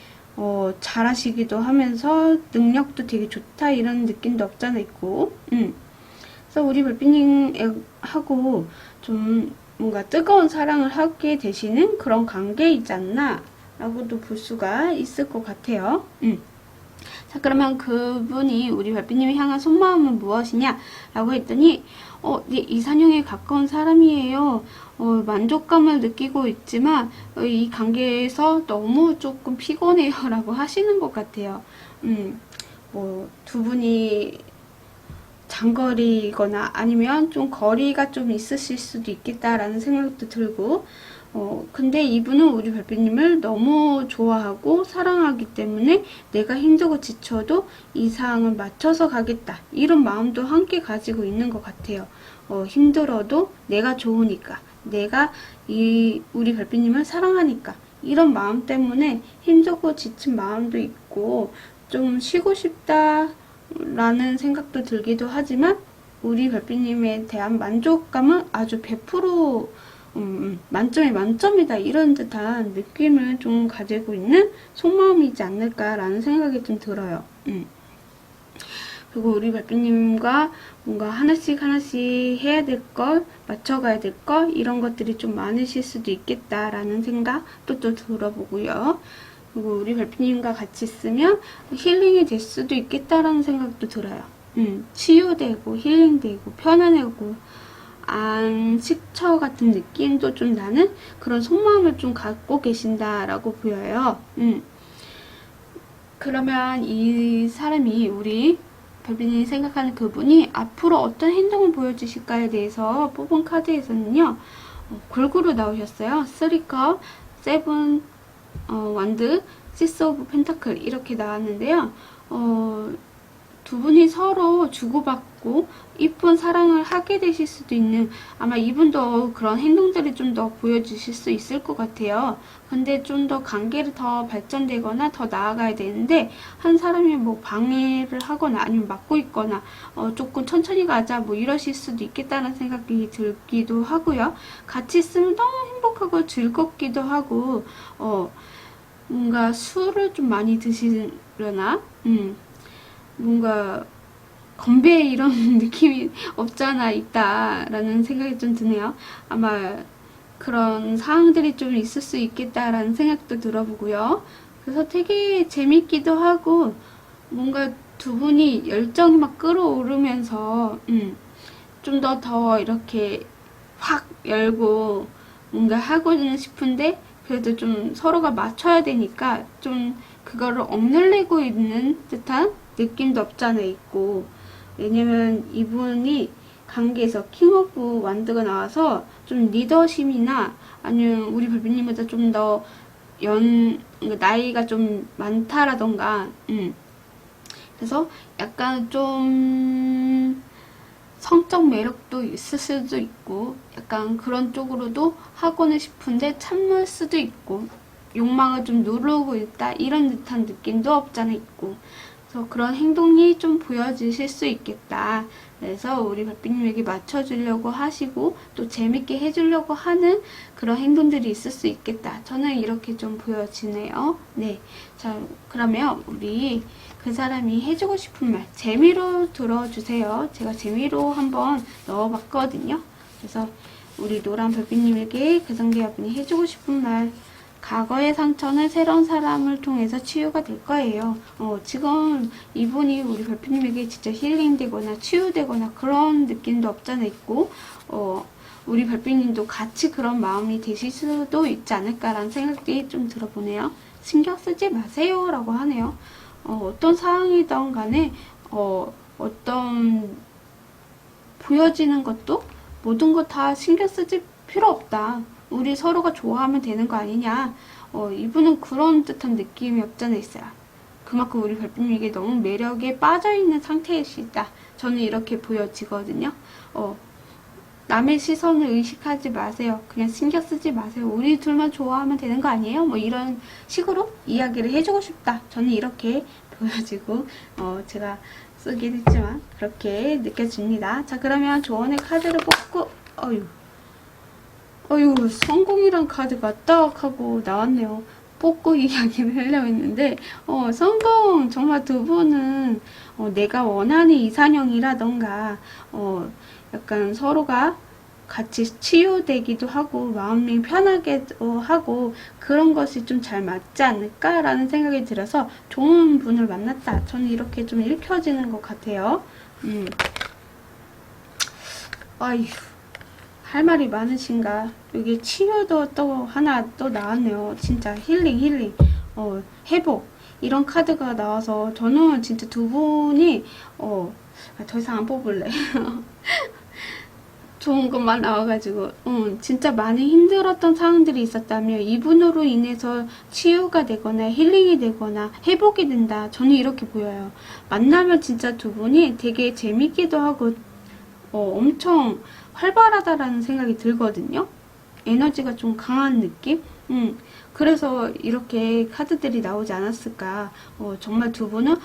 잘하시기도 하면서 능력도 되게 좋다 이런 느낌도 없잖아 있고, 그래서 우리 별빛님하고 좀 뭔가 뜨거운 사랑을 하게 되시는 그런 관계이지 않나 라고도 볼 수가 있을 것 같아요. 자, 그러면 그분이 우리 별빛님이 향한 속마음은 무엇이냐 라고 했더니 네, 이상형에 가까운 사람이에요. 만족감을 느끼고 있지만 이 관계에서 너무 조금 피곤해요 라고 하시는 것 같아요. 뭐 두 분이 장거리거나 아니면 좀 거리가 좀 있으실 수도 있겠다라는 생각도 들고, 근데 이분은 우리 별빛님을 너무 좋아하고 사랑하기 때문에 내가 힘들고 지쳐도 이 상황을 맞춰서 가겠다 이런 마음도 함께 가지고 있는 것 같아요. 힘들어도 내가 좋으니까, 내가 우리 별빛님을 사랑하니까, 이런 마음 때문에 힘들고 지친 마음도 있고 좀 쉬고 싶다 라는 생각도 들기도 하지만, 우리 별빛님에 대한 만족감은 아주 100% 만점에 만점이다 이런 듯한 느낌을 좀 가지고 있는 속마음이지 않을까라는 생각이 좀 들어요. 그리고 우리 별빛님과 뭔가 하나씩 해야 될 걸, 맞춰가야 될 걸, 이런 것들이 좀 많으실 수도 있겠다라는 생각도 또 들어보고요. 그리고 우리 별빛님과 같이 있으면 힐링이 될 수도 있겠다라는 생각도 들어요. 치유되고 힐링되고 편안하고 안식처 같은 느낌도 좀 나는 그런 속마음을 좀 갖고 계신다라고 보여요. 그러면 이 사람이, 우리 별빛님이 생각하는 그분이 앞으로 어떤 행동을 보여주실까에 대해서 뽑은 카드에서는요, 골고루 나오셨어요. 3컵, 7 완드, 6 오브 펜타클 이렇게 나왔는데요. 두 분이 서로 주고받고 이쁜 사랑을 하게 되실 수도 있는, 아마 이분도 그런 행동들을 좀 더 보여주실 수 있을 것 같아요. 근데 좀 더 관계를 더 발전되거나 더 나아가야 되는데, 한 사람이 뭐 방해를 하거나 아니면 막고 있거나 조금 천천히 가자 뭐 이러실 수도 있겠다는 생각이 들기도 하고요. 같이 있으면 너무 행복하고 즐겁기도 하고, 뭔가 술을 좀 많이 드시려나? 뭔가 건배 이런 느낌이 없잖아 있다라는 생각이 좀 드네요. 아마 그런 상황들이 좀 있을 수 있겠다라는 생각도 들어보고요. 그래서 되게 재밌기도 하고 뭔가 두 분이 열정이 막 끌어오르면서 좀 더 이렇게 확 열고 뭔가 하고는 싶은데 그래도 좀 서로가 맞춰야 되니까 좀 그거를 억눌리고 있는 듯한 느낌도 없잖아 있고, 왜냐면 이분이 관계에서 킹 오브 완드가 나와서 좀 리더십이나 아니면 우리 별빛님보다 좀 더 나이가 좀 많다라던가 그래서 약간 좀 성적 매력도 있을 수도 있고 약간 그런 쪽으로도 하고는 싶은데 참을 수도 있고 욕망을 좀 누르고 있다 이런 듯한 느낌도 없잖아 있고, 그래서 그런 행동이 좀 보여지실 수 있겠다. 그래서 우리 별빛님에게 맞춰주려고 하시고 또 재밌게 해주려고 하는 그런 행동들이 있을 수 있겠다. 저는 이렇게 좀 보여지네요. 네, 자 그러면 우리 그 사람이 해주고 싶은 말 재미로 들어주세요. 제가 재미로 한번 넣어봤거든요. 그래서 우리 노란 별빛님에게 그 상대여분이 해주고 싶은 말, 과거의 상처는 새로운 사람을 통해서 치유가 될 거예요. 지금 이분이 우리 별빛님에게 진짜 힐링되거나 치유되거나 그런 느낌도 없잖아 있고, 우리 별빛님도 같이 그런 마음이 되실 수도 있지 않을까라는 생각이 좀 들어보네요. 신경 쓰지 마세요 라고 하네요. 어떤 상황이든 간에 어떤 보여지는 것도 모든 거 다 신경 쓰지 필요 없다. 우리 서로가 좋아하면 되는 거 아니냐. 이분은 그런 듯한 느낌이 없잖아 있어요. 그만큼 우리 별빛님에게 너무 매력에 빠져있는 상태이시다. 저는 이렇게 보여지거든요. 남의 시선을 의식하지 마세요. 그냥 신경 쓰지 마세요. 우리 둘만 좋아하면 되는 거 아니에요? 뭐 이런 식으로 이야기를 해주고 싶다. 저는 이렇게 보여지고 제가 쓰긴 했지만 그렇게 느껴집니다. 자, 그러면 조언의 카드를 뽑고 성공이란 카드가 딱 하고 나왔네요. 뽑고 이야기를 하려고 했는데 성공! 정말 두 분은 내가 원하는 이상형이라던가 약간 서로가 같이 치유되기도 하고 마음이 편하게 하고 그런 것이 좀 잘 맞지 않을까라는 생각이 들어서 좋은 분을 만났다. 저는 이렇게 좀 읽혀지는 것 같아요. 아휴, 할 말이 많으신가. 여기 치유도 또 하나 또 나왔네요. 진짜 힐링, 회복 이런 카드가 나와서 저는 진짜 두 분이 더 이상 안 뽑을래. 좋은 것만 나와가지고 진짜 많이 힘들었던 상황들이 있었다면 이분으로 인해서 치유가 되거나 힐링이 되거나 회복이 된다. 저는 이렇게 보여요. 만나면 진짜 두 분이 되게 재밌기도 하고 엄청 활발하다라는 생각이 들거든요. 에너지가 좀 강한 느낌? 그래서 이렇게 카드들이 나오지 않았을까. 정말 두 분은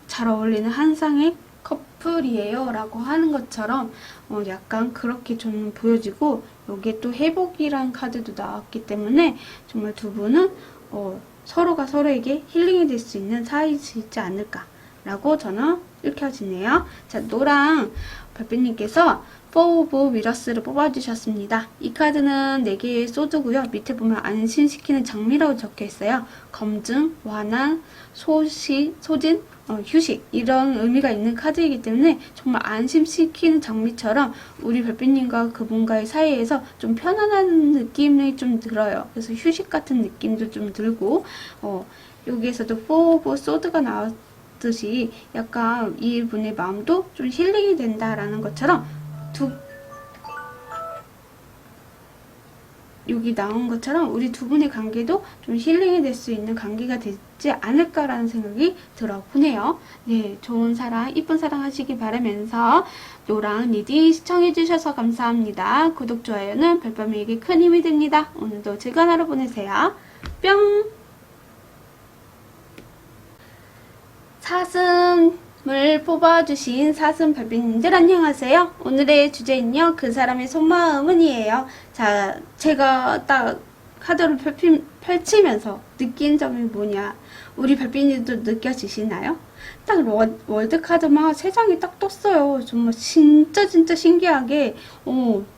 잘 어울리는 한 쌍의 커플이에요 라고 하는 것처럼 약간 그렇게 저는 보여지고, 여기에 또 회복이란 카드도 나왔기 때문에 정말 두 분은 서로가 서로에게 힐링이 될 수 있는 사이이지 않을까 라고 저는 읽혀지네요. 자, 노랑 별빛님께서 Four of Mirrors를 뽑아주셨습니다. 이 카드는 4개의 소드고요. 밑에 보면 안심시키는 장미라고 적혀있어요. 검증, 완화, 소진, 휴식 이런 의미가 있는 카드이기 때문에 정말 안심시키는 장미처럼 우리 별빛님과 그분과의 사이에서 좀 편안한 느낌이 좀 들어요. 그래서 휴식 같은 느낌도 좀 들고, 여기에서도 Four of Swords가 나왔듯이 약간 이분의 마음도 좀 힐링이 된다라는 것처럼 여기 나온 것처럼 우리 두 분의 관계도 좀 힐링이 될 수 있는 관계가 되지 않을까라는 생각이 들어보네요. 네, 좋은 사랑, 이쁜 사랑 하시기 바라면서 노랑 리딩 시청해주셔서 감사합니다. 구독, 좋아요는 별밤이에게 큰 힘이 됩니다. 오늘도 즐거운 하루 보내세요. 뿅! 사슴을 뽑아주신 사슴 별빛님들 안녕하세요. 오늘의 주제는요, 그 사람의 속마음은 이에요. 자, 제가 딱 카드를 펼치면서 느낀 점이 뭐냐, 우리 별빛님도 느껴지시나요? 딱 월드 카드만 3장이 딱 떴어요. 정말 진짜 신기하게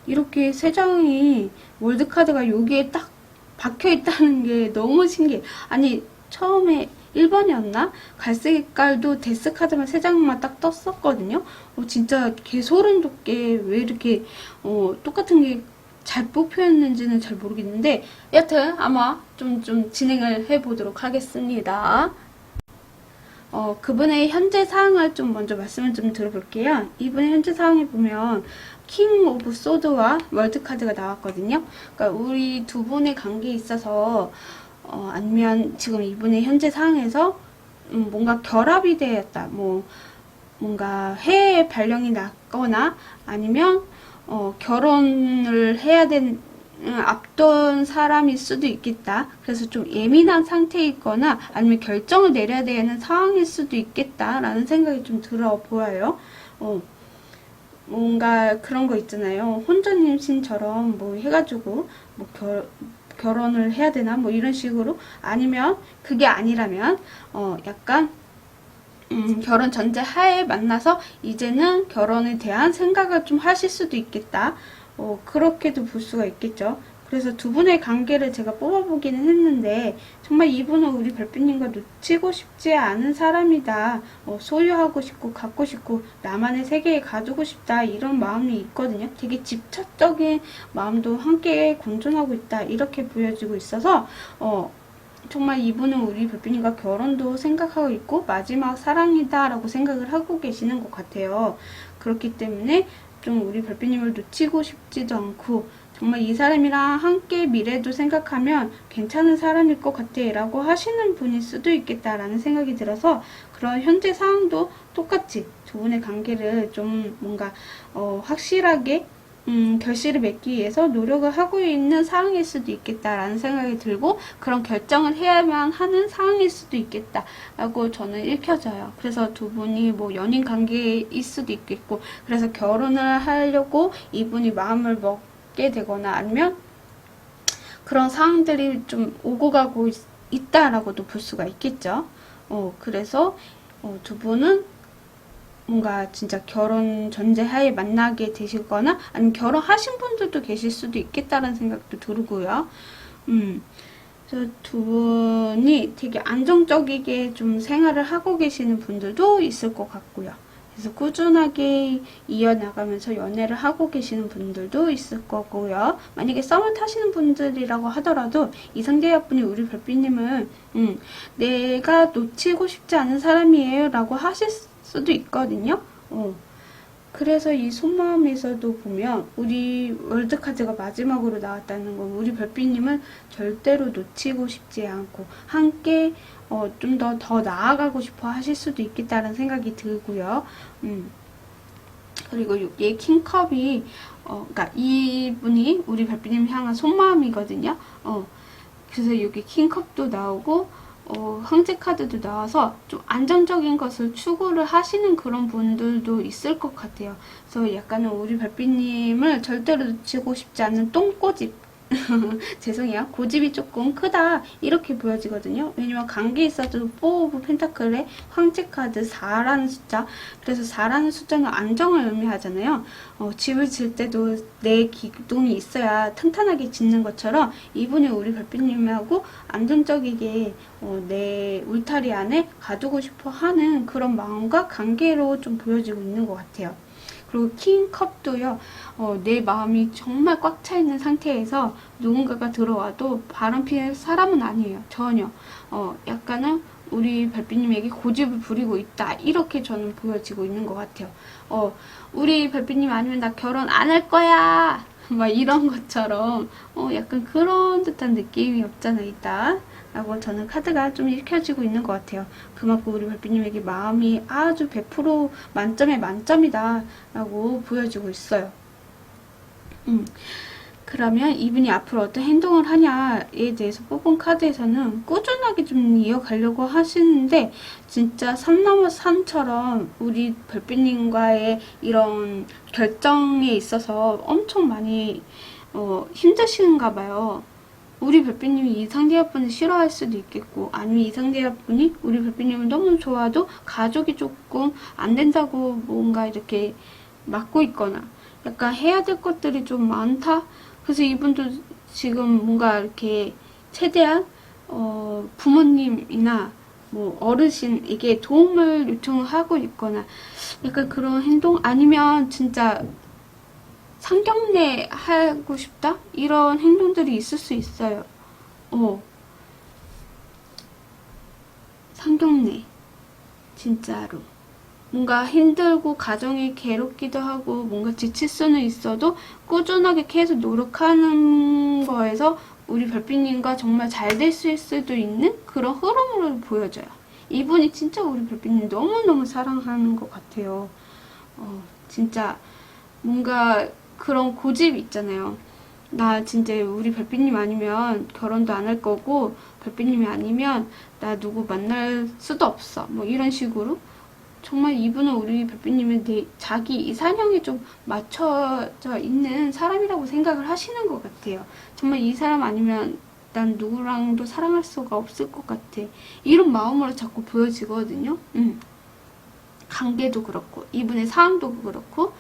이렇게 3장이 월드 카드가 여기에 딱 박혀 있다는 게 너무 신기해. 아니, 처음에 1번이었나? 갈색 색깔도 데스카드만 3장만 딱 떴었거든요. 진짜 개 소름 돋게 왜 이렇게 똑같은 게 잘 뽑혔는지는 잘 모르겠는데, 여튼 아마 좀 진행을 해보도록 하겠습니다. 그분의 현재 사항을 좀 먼저 말씀을 좀 들어볼게요. 이분의 현재 사항에 보면 킹 오브 소드와 월드 카드가 나왔거든요. 그러니까 우리 두 분의 관계에 있어서 아니면 지금 이분의 현재 상황에서 뭔가 결합이 되었다. 뭔가 해외 발령이 났거나 아니면 결혼을 해야 되는 앞둔 사람일 수도 있겠다. 그래서 좀 예민한 상태에 있거나 아니면 결정을 내려야 되는 상황일 수도 있겠다라는 생각이 좀 들어 보여요. 뭔가 그런 거 있잖아요. 혼전 임신처럼 뭐 해가지고 뭐 결혼을 해야 되나 뭐 이런 식으로, 아니면 그게 아니라면 약간 결혼 전제 하에 만나서 이제는 결혼에 대한 생각을 좀 하실 수도 있겠다. 그렇게도 볼 수가 있겠죠. 그래서 두 분의 관계를 제가 뽑아보기는 했는데, 정말 이분은 우리 별빛님과 놓치고 싶지 않은 사람이다. 소유하고 싶고 갖고 싶고 나만의 세계에 가두고 싶다, 이런 마음이 있거든요. 되게 집착적인 마음도 함께 공존하고 있다, 이렇게 보여지고 있어서 정말 이분은 우리 별빛님과 결혼도 생각하고 있고 마지막 사랑이다 라고 생각을 하고 계시는 것 같아요. 그렇기 때문에 좀 우리 별빛님을 놓치고 싶지도 않고, 정말 이 사람이랑 함께 미래도 생각하면 괜찮은 사람일 것 같아 라고 하시는 분일 수도 있겠다라는 생각이 들어서, 그런 현재 상황도 똑같이 두 분의 관계를 좀 뭔가 확실하게 결실을 맺기 위해서 노력을 하고 있는 상황일 수도 있겠다라는 생각이 들고, 그런 결정을 해야만 하는 상황일 수도 있겠다라고 저는 읽혀져요. 그래서 두 분이 뭐 연인 관계일 수도 있겠고, 그래서 결혼을 하려고 이분이 마음을 먹게 되거나 아니면 그런 상황들이 좀 오고 가고 있다라고도 볼 수가 있겠죠. 그래서 두 분은 뭔가 진짜 결혼 전제하에 만나게 되시거나 아니면 결혼하신 분들도 계실 수도 있겠다는 생각도 들고요. 그래서 두 분이 되게 안정적이게 좀 생활을 하고 계시는 분들도 있을 것 같고요. 그래서 꾸준하게 이어나가면서 연애를 하고 계시는 분들도 있을 거고요. 만약에 썸을 타시는 분들이라고 하더라도 이 상대분이 우리 별빛님은 내가 놓치고 싶지 않은 사람이에요 라고 하실 수도 있거든요. 그래서 이 속마음에서도 보면 우리 월드카드가 마지막으로 나왔다는 건 우리 별빛님은 절대로 놓치고 싶지 않고 함께 좀 더 나아가고 싶어 하실 수도 있겠다는 생각이 들고요. 그리고 여기에 킹컵이 그러니까 이분이 우리 별빛님 향한 속마음이거든요. 그래서 여기 킹컵도 나오고 황제 카드도 나와서 좀 안정적인 것을 추구를 하시는 그런 분들도 있을 것 같아요. 그래서 약간은 우리 별빛님을 절대로 놓치고 싶지 않은 똥꼬집 죄송해요. 고집이 조금 크다 이렇게 보여지거든요. 왜냐면 관계에 있어도 4 오브 펜타클의 황제 카드 4라는 숫자, 그래서 4라는 숫자는 안정을 의미하잖아요. 집을 질 때도 내 기둥이 있어야 탄탄하게 짓는 것처럼 이분이 우리 별빛님하고 안정적이게 내 울타리 안에 가두고 싶어 하는 그런 마음과 관계로 좀 보여지고 있는 것 같아요. 그리고 킹컵도요, 내 마음이 정말 꽉 차 있는 상태에서 누군가가 들어와도 바람 피할 사람은 아니에요. 전혀. 약간은 우리 별빛님에게 고집을 부리고 있다. 이렇게 저는 보여지고 있는 것 같아요. 우리 별빛님 아니면 나 결혼 안 할 거야. 막 이런 것처럼, 약간 그런 듯한 느낌이 없잖아 있다. 라고 저는 카드가 좀 읽혀지고 있는 것 같아요. 그만큼 우리 별빛님에게 마음이 아주 100% 만점에 만점이다 라고 보여지고 있어요. 그러면 이분이 앞으로 어떤 행동을 하냐에 대해서 뽑은 카드에서는 꾸준하게 좀 이어가려고 하시는데, 진짜 산 넘어 산처럼 우리 별빛님과의 이런 결정에 있어서 엄청 많이 힘드신가 봐요. 우리 별빛님이 이 상대분을 싫어할 수도 있겠고, 아니면 이 상대분이 우리 별빛님을 너무 좋아도 가족이 조금 안 된다고 뭔가 이렇게 막고 있거나 약간 해야 될 것들이 좀 많다. 그래서 이분도 지금 뭔가 이렇게 최대한 부모님이나 뭐 어르신에게 도움을 요청하고 있거나 약간 그런 행동, 아니면 진짜 상견례 하고 싶다? 이런 행동들이 있을 수 있어요. 상견례. 진짜로. 뭔가 힘들고 가정이 괴롭기도 하고 뭔가 지칠 수는 있어도 꾸준하게 계속 노력하는 거에서 우리 별빛님과 정말 잘 될 수도 있는 그런 흐름으로 보여져요. 이분이 진짜 우리 별빛님 너무너무 사랑하는 것 같아요. 진짜 뭔가 그런 고집 있잖아요. 나 진짜 우리 별빛님 아니면 결혼도 안 할 거고, 별빛님이 아니면 나 누구 만날 수도 없어. 뭐 이런 식으로. 정말 이분은 우리 별빛님은 자기 이상형에 좀 맞춰져 있는 사람이라고 생각을 하시는 것 같아요. 정말 이 사람 아니면 난 누구랑도 사랑할 수가 없을 것 같아. 이런 마음으로 자꾸 보여지거든요. 관계도 그렇고, 이분의 상황도 그렇고,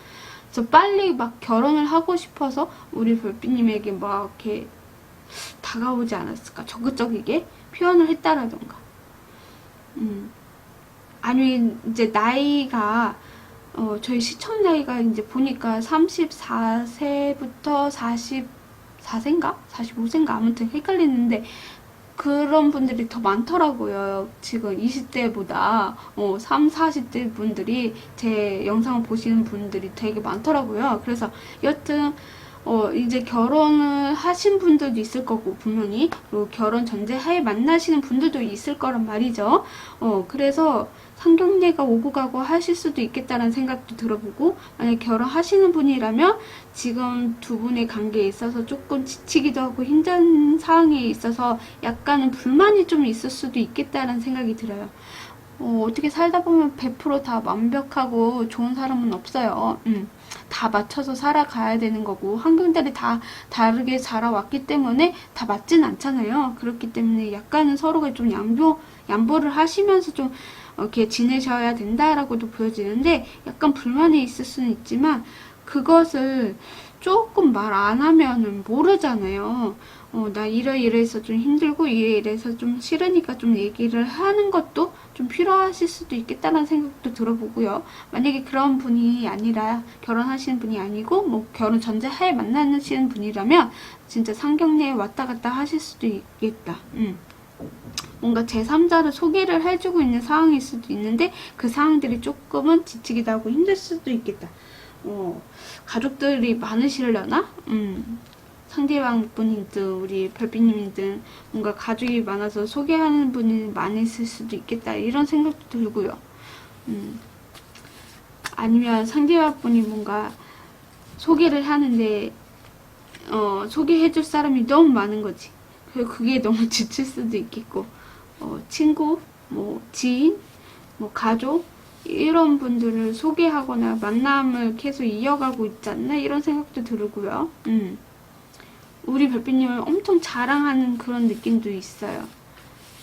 그래서 빨리 막 결혼을 하고 싶어서 우리 별빛님에게 막 이렇게 다가오지 않았을까? 적극적이게 표현을 했다라던가. 아니, 이제 나이가, 저희 시청 나이가 이제 보니까 34세부터 44세인가? 45세인가? 아무튼 헷갈리는데, 그런 분들이 더 많더라고요. 지금 20대보다 30, 40대 분들이 제 영상을 보시는 분들이 되게 많더라고요. 그래서 여튼 이제 결혼을 하신 분들도 있을 거고, 분명히 그리고 결혼 전제하에 만나시는 분들도 있을 거란 말이죠. 그래서 상견례가 오고 가고 하실 수도 있겠다라는 생각도 들어보고, 만약에 결혼하시는 분이라면 지금 두 분의 관계에 있어서 조금 지치기도 하고 힘든 상황에 있어서 약간은 불만이 좀 있을 수도 있겠다라는 생각이 들어요. 어떻게 살다 보면 100% 다 완벽하고 좋은 사람은 없어요. 다 맞춰서 살아가야 되는 거고, 환경들이 다 다르게 자라왔기 때문에 다 맞진 않잖아요. 그렇기 때문에 약간은 서로가 좀 양보를 하시면서 좀 이렇게 지내셔야 된다라고도 보여지는데, 약간 불만이 있을 수는 있지만 그것을 조금 말 안 하면은 모르잖아요. 나 이래서 좀 힘들고 이래서 좀 싫으니까 좀 얘기를 하는 것도 좀 필요하실 수도 있겠다는 생각도 들어보고요. 만약에 그런 분이 아니라, 결혼하시는 분이 아니고 뭐 결혼 전제하에 만나시는 분이라면 진짜 상견례에 왔다 갔다 하실 수도 있겠다. 뭔가 제3자를 소개를 해주고 있는 상황일 수도 있는데, 그 상황들이 조금은 지치기도 하고 힘들 수도 있겠다. 가족들이 많으시려나? 상대방 분이든 우리 별빛님이든 뭔가 가족이 많아서 소개하는 분이 많으실 수도 있겠다, 이런 생각도 들고요. 아니면 상대방 분이 뭔가 소개를 하는데 소개해줄 사람이 너무 많은 거지. 그게 너무 지칠 수도 있겠고, 친구, 뭐 지인, 뭐 가족, 이런 분들을 소개하거나 만남을 계속 이어가고 있지 않나, 이런 생각도 들고요. 우리 별빛님을 엄청 자랑하는 그런 느낌도 있어요.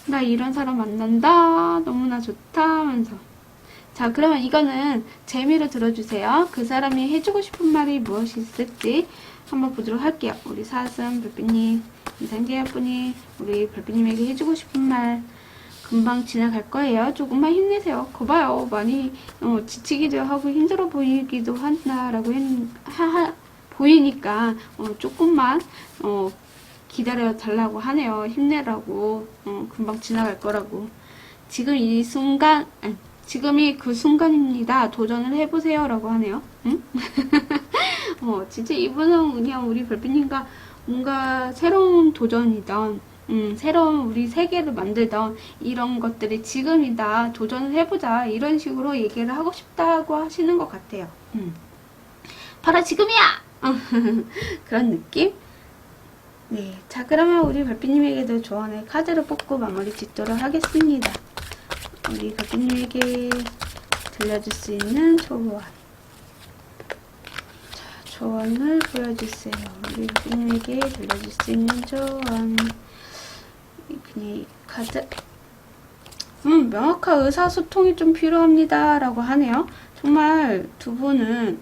나 이런 사람 만난다, 너무나 좋다 하면서. 자, 그러면 이거는 재미로 들어주세요. 그 사람이 해주고 싶은 말이 무엇이 있을지 한번 보도록 할게요. 우리 사슴 별빛님, 이상재분이 우리 별빛님에게 해주고 싶은 말. 금방 지나갈 거예요. 조금만 힘내세요. 거봐요. 많이 지치기도 하고 힘들어 보이기도 한다라고 보이니까 조금만 기다려 달라고 하네요. 힘내라고. 금방 지나갈 거라고. 지금 이 순간, 지금이 그 순간입니다. 도전을 해보세요. 라고 하네요. 응? 진짜 이분은 그냥 우리 별빛님과 뭔가 새로운 도전이던, 새로운 우리 세계를 만들던 이런 것들이 지금이다. 도전을 해보자. 이런 식으로 얘기를 하고 싶다고 하시는 것 같아요. 바로 지금이야! 그런 느낌? 네. 자, 그러면 우리 별빛님에게도 조언의 카드를 뽑고 마무리 짓도록 하겠습니다. 우리 별빛님에게 들려줄 수 있는 조언. 자, 조언을 보여주세요. 우리 별빛님에게 들려줄 수 있는 조언. 그냥 이 카드. 명확한 의사소통이 좀 필요합니다. 라고 하네요. 정말 두 분은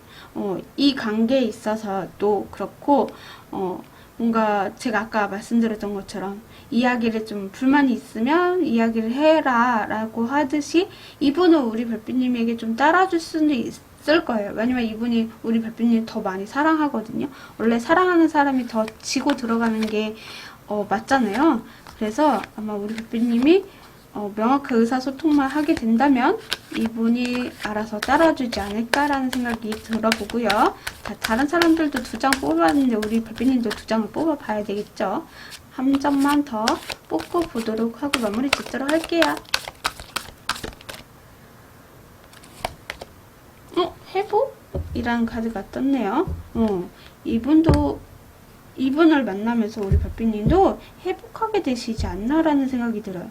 이 관계에 있어서도 그렇고, 뭔가 제가 아까 말씀드렸던 것처럼 이야기를 좀 불만이 있으면 이야기를 해라 라고 하듯이 이분은 우리 별빛님에게 좀 따라줄 수는 있을 거예요. 왜냐면 이분이 우리 별빛님 더 많이 사랑하거든요. 원래 사랑하는 사람이 더 지고 들어가는 게 맞잖아요. 그래서 아마 우리 별빛님이 명확한 의사소통만 하게 된다면 이분이 알아서 따라주지 않을까라는 생각이 들어보고요. 다른 사람들도 2장 뽑았는데 우리 별빛님도 2장을 뽑아봐야 되겠죠. 한 점만 더 뽑고 보도록 하고 마무리 짓도록 할게요. 회복이라는 카드가 떴네요. 이분을 만나면서 우리 별빛님도 회복하게 되시지 않나라는 생각이 들어요.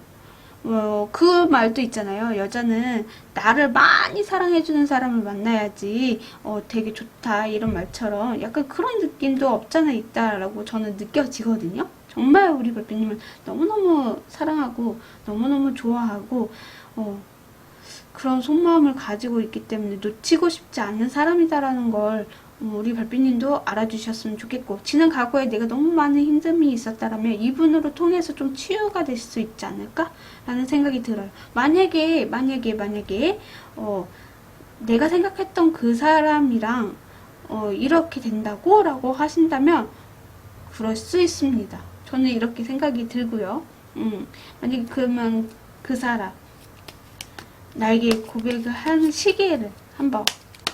그 말도 있잖아요. 여자는 나를 많이 사랑해주는 사람을 만나야지 되게 좋다 이런 말처럼 약간 그런 느낌도 없잖아 있다라고 저는 느껴지거든요. 정말 우리 별빛님을 너무너무 사랑하고 너무너무 좋아하고 그런 속마음을 가지고 있기 때문에 놓치고 싶지 않는 사람이다라는 걸 우리 별빛님도 알아주셨으면 좋겠고, 지난 과거에 내가 너무 많은 힘듦이 있었다라면 이분으로 통해서 좀 치유가 될 수 있지 않을까? 라는 생각이 들어요. 만약에 내가 생각했던 그 사람이랑 이렇게 된다고? 라고 하신다면 그럴 수 있습니다. 저는 이렇게 생각이 들고요. 만약에 그러면 그 사람 나에게 고백을 한 시기를 한번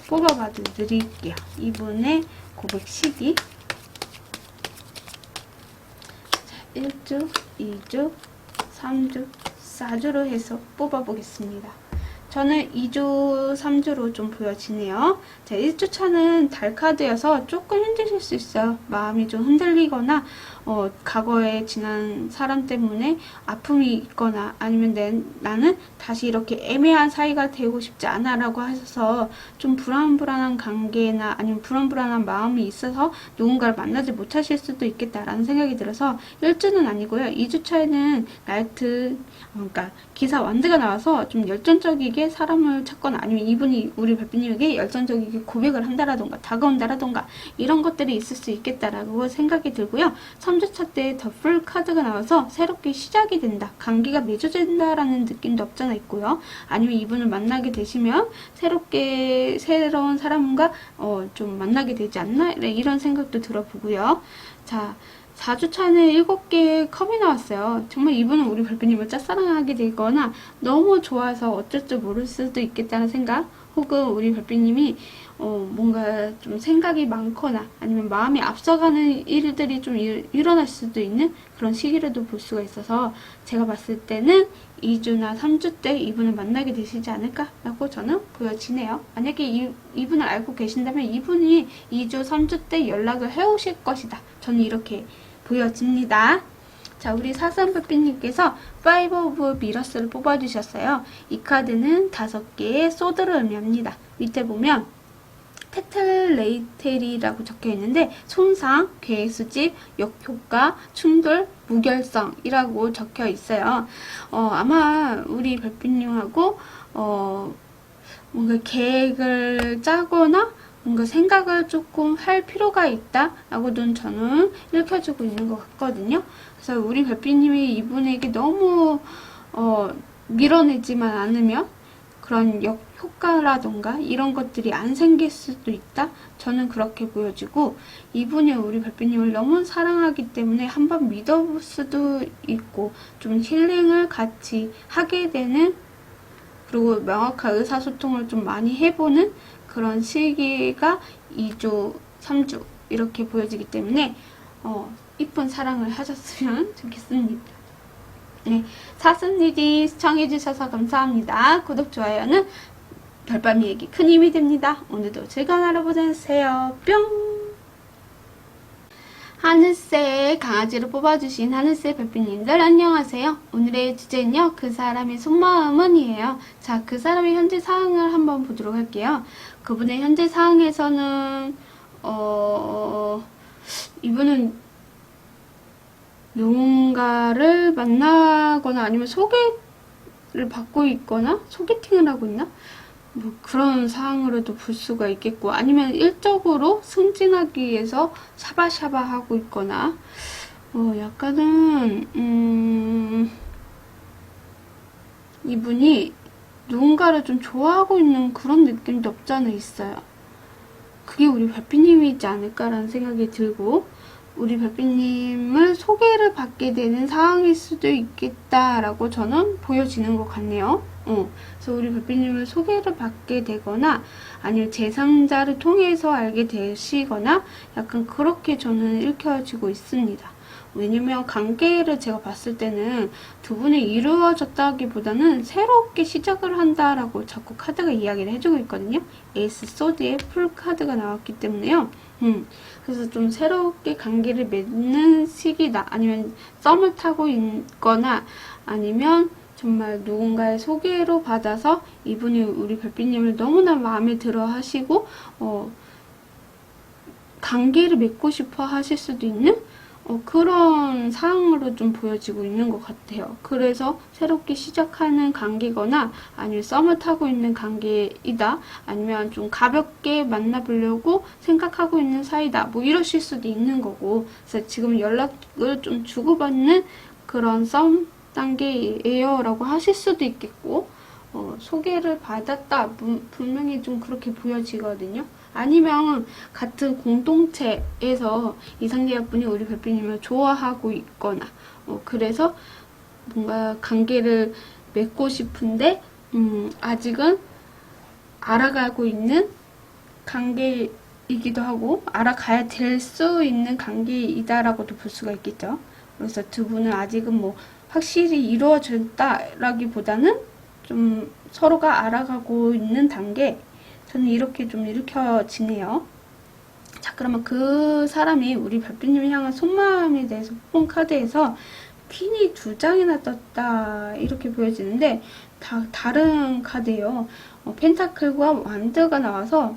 뽑아봐도 드릴게요. 이분의 고백 시기. 자, 1주, 2주, 3주, 4주로 해서 뽑아보겠습니다. 저는 2주, 3주로 좀 보여지네요. 자, 1주 차는 달 카드여서 조금 힘드실 수 있어요. 마음이 좀 흔들리거나 과거에 지난 사람 때문에 아픔이 있거나 아니면 나는 다시 이렇게 애매한 사이가 되고 싶지 않아 라고 하셔서 좀 불안불안한 관계나 아니면 불안불안한 마음이 있어서 누군가를 만나지 못하실 수도 있겠다라는 생각이 들어서 1주는 아니고요. 2주 차에는 라이트, 그러니까 기사 완드가 나와서 좀 열정적이게 사람을 찾거나 아니면 이분이 우리 별빛님에게 열정적이게 고백을 한다라던가 다가온다라던가 이런 것들이 있을 수 있겠다라고 생각이 들고요. 3주차 때 더 풀 카드가 나와서 새롭게 시작이 된다, 관계가 맺어진다라는 느낌도 없잖아 있고요. 아니면 이분을 만나게 되시면 새로운 사람과 좀 만나게 되지 않나 이런 생각도 들어보고요. 자, 4주차는 7개의 컵이 나왔어요. 정말 이분은 우리 별빛님을 짝사랑하게 되거나 너무 좋아서 어쩔 줄 모를 수도 있겠다는 생각, 혹은 우리 별빛님이 뭔가 좀 생각이 많거나 아니면 마음이 앞서가는 일들이 좀 일어날 수도 있는 그런 시기로도 볼 수가 있어서 제가 봤을 때는 2주나 3주 때 이분을 만나게 되시지 않을까라고 저는 보여지네요. 만약에 이분을 알고 계신다면 이분이 2주, 3주 때 연락을 해오실 것이다. 저는 이렇게 보여집니다. 자, 우리 사슴별빛님께서 5 of 미러스를 뽑아주셨어요. 이 카드는 5개의 소드를 의미합니다. 밑에 보면 테틀레이텔이라고 적혀 있는데 손상, 계획 수집, 역효과, 충돌, 무결성이라고 적혀 있어요. 아마 우리 별빛님하고 뭔가 계획을 짜거나 뭔가 생각을 조금 할 필요가 있다라고는 저는 읽혀주고 있는 것 같거든요. 그래서 우리 별빛님이 이분에게 너무 밀어내지만 않으면 그런 역효과라던가 이런 것들이 안 생길 수도 있다? 저는 그렇게 보여지고, 이분이 우리 별빛님을 너무 사랑하기 때문에 한번 믿어볼 수도 있고 좀 힐링을 같이 하게 되는, 그리고 명확한 의사소통을 좀 많이 해보는 그런 시기가 2주, 3주 이렇게 보여지기 때문에 이쁜 사랑을 하셨으면 좋겠습니다. 네, 사슴리디 시청해주셔서 감사합니다. 구독, 좋아요는 별밤이에게 큰 힘이 됩니다. 오늘도 즐거운 하루 보내세요. 뿅! 하늘새 강아지로 뽑아주신 하늘새 별빛님들 안녕하세요. 오늘의 주제는요, 그 사람의 속마음은 이에요. 자, 그 사람의 현재 상황을 한번 보도록 할게요. 그분의 현재 상황에서는 이분은 누군가를 만나거나 아니면 소개를 받고 있거나 소개팅을 하고 있나? 뭐 그런 상황으로도 볼 수가 있겠고, 아니면 일적으로 승진하기 위해서 샤바샤바 하고 있거나, 약간은 이분이 누군가를 좀 좋아하고 있는 그런 느낌도 없지 않아 있어요. 그게 우리 별빛님이지 않을까라는 생각이 들고, 우리 별빛님을 소개를 받게 되는 상황일 수도 있겠다라고 저는 보여지는 것 같네요. 그래서 우리 별빛님을 소개를 받게 되거나 아니면 제3자를 통해서 알게 되시거나 약간 그렇게 저는 읽혀지고 있습니다. 왜냐면 관계를 제가 봤을 때는 두 분이 이루어졌다기보다는 새롭게 시작을 한다라고 자꾸 카드가 이야기를 해주고 있거든요. 에이스 소드의 풀 카드가 나왔기 때문에요. 그래서 좀 새롭게 관계를 맺는 시기다. 아니면 썸을 타고 있거나 아니면 정말 누군가의 소개로 받아서 이분이 우리 별빛님을 너무나 마음에 들어 하시고 관계를 맺고 싶어 하실 수도 있는 그런 상황으로 좀 보여지고 있는 것 같아요. 그래서 새롭게 시작하는 관계거나 아니면 썸을 타고 있는 관계이다. 아니면 좀 가볍게 만나보려고 생각하고 있는 사이다. 뭐 이러실 수도 있는 거고. 그래서 지금 연락을 좀 주고받는 그런 썸 단계예요 라고 하실 수도 있겠고, 소개를 받았다. 분명히 좀 그렇게 보여지거든요. 아니면 같은 공동체에서 이상계약분이 우리 별빛님을 좋아하고 있거나 그래서 뭔가 관계를 맺고 싶은데 아직은 알아가고 있는 관계이기도 하고 알아가야 될 수 있는 관계이다라고도 볼 수가 있겠죠. 그래서 두 분은 아직은 뭐 확실히 이루어졌다라기보다는 좀 서로가 알아가고 있는 단계, 저는 이렇게 좀 읽혀지네요. 자, 그러면 그 사람이 우리 별빛님을 향한 속마음에 대해서 뽑은 카드에서 퀸이 2장이나 떴다 이렇게 보여지는데 다른 카드예요. 펜타클과 완드가 나와서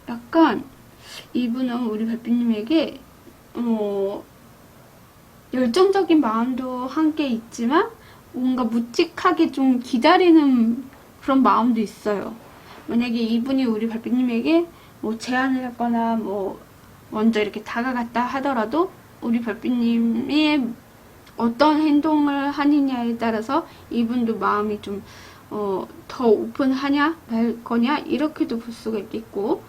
약간 이분은 우리 별빛님에게 열정적인 마음도 함께 있지만 뭔가 묵직하게 좀 기다리는 그런 마음도 있어요. 만약에 이분이 우리 별빛님에게 뭐 제안을 했거나 뭐 먼저 이렇게 다가갔다 하더라도 우리 별빛님이 어떤 행동을 하느냐에 따라서 이분도 마음이 좀 더 오픈하냐 말 거냐 이렇게도 볼 수가 있겠고,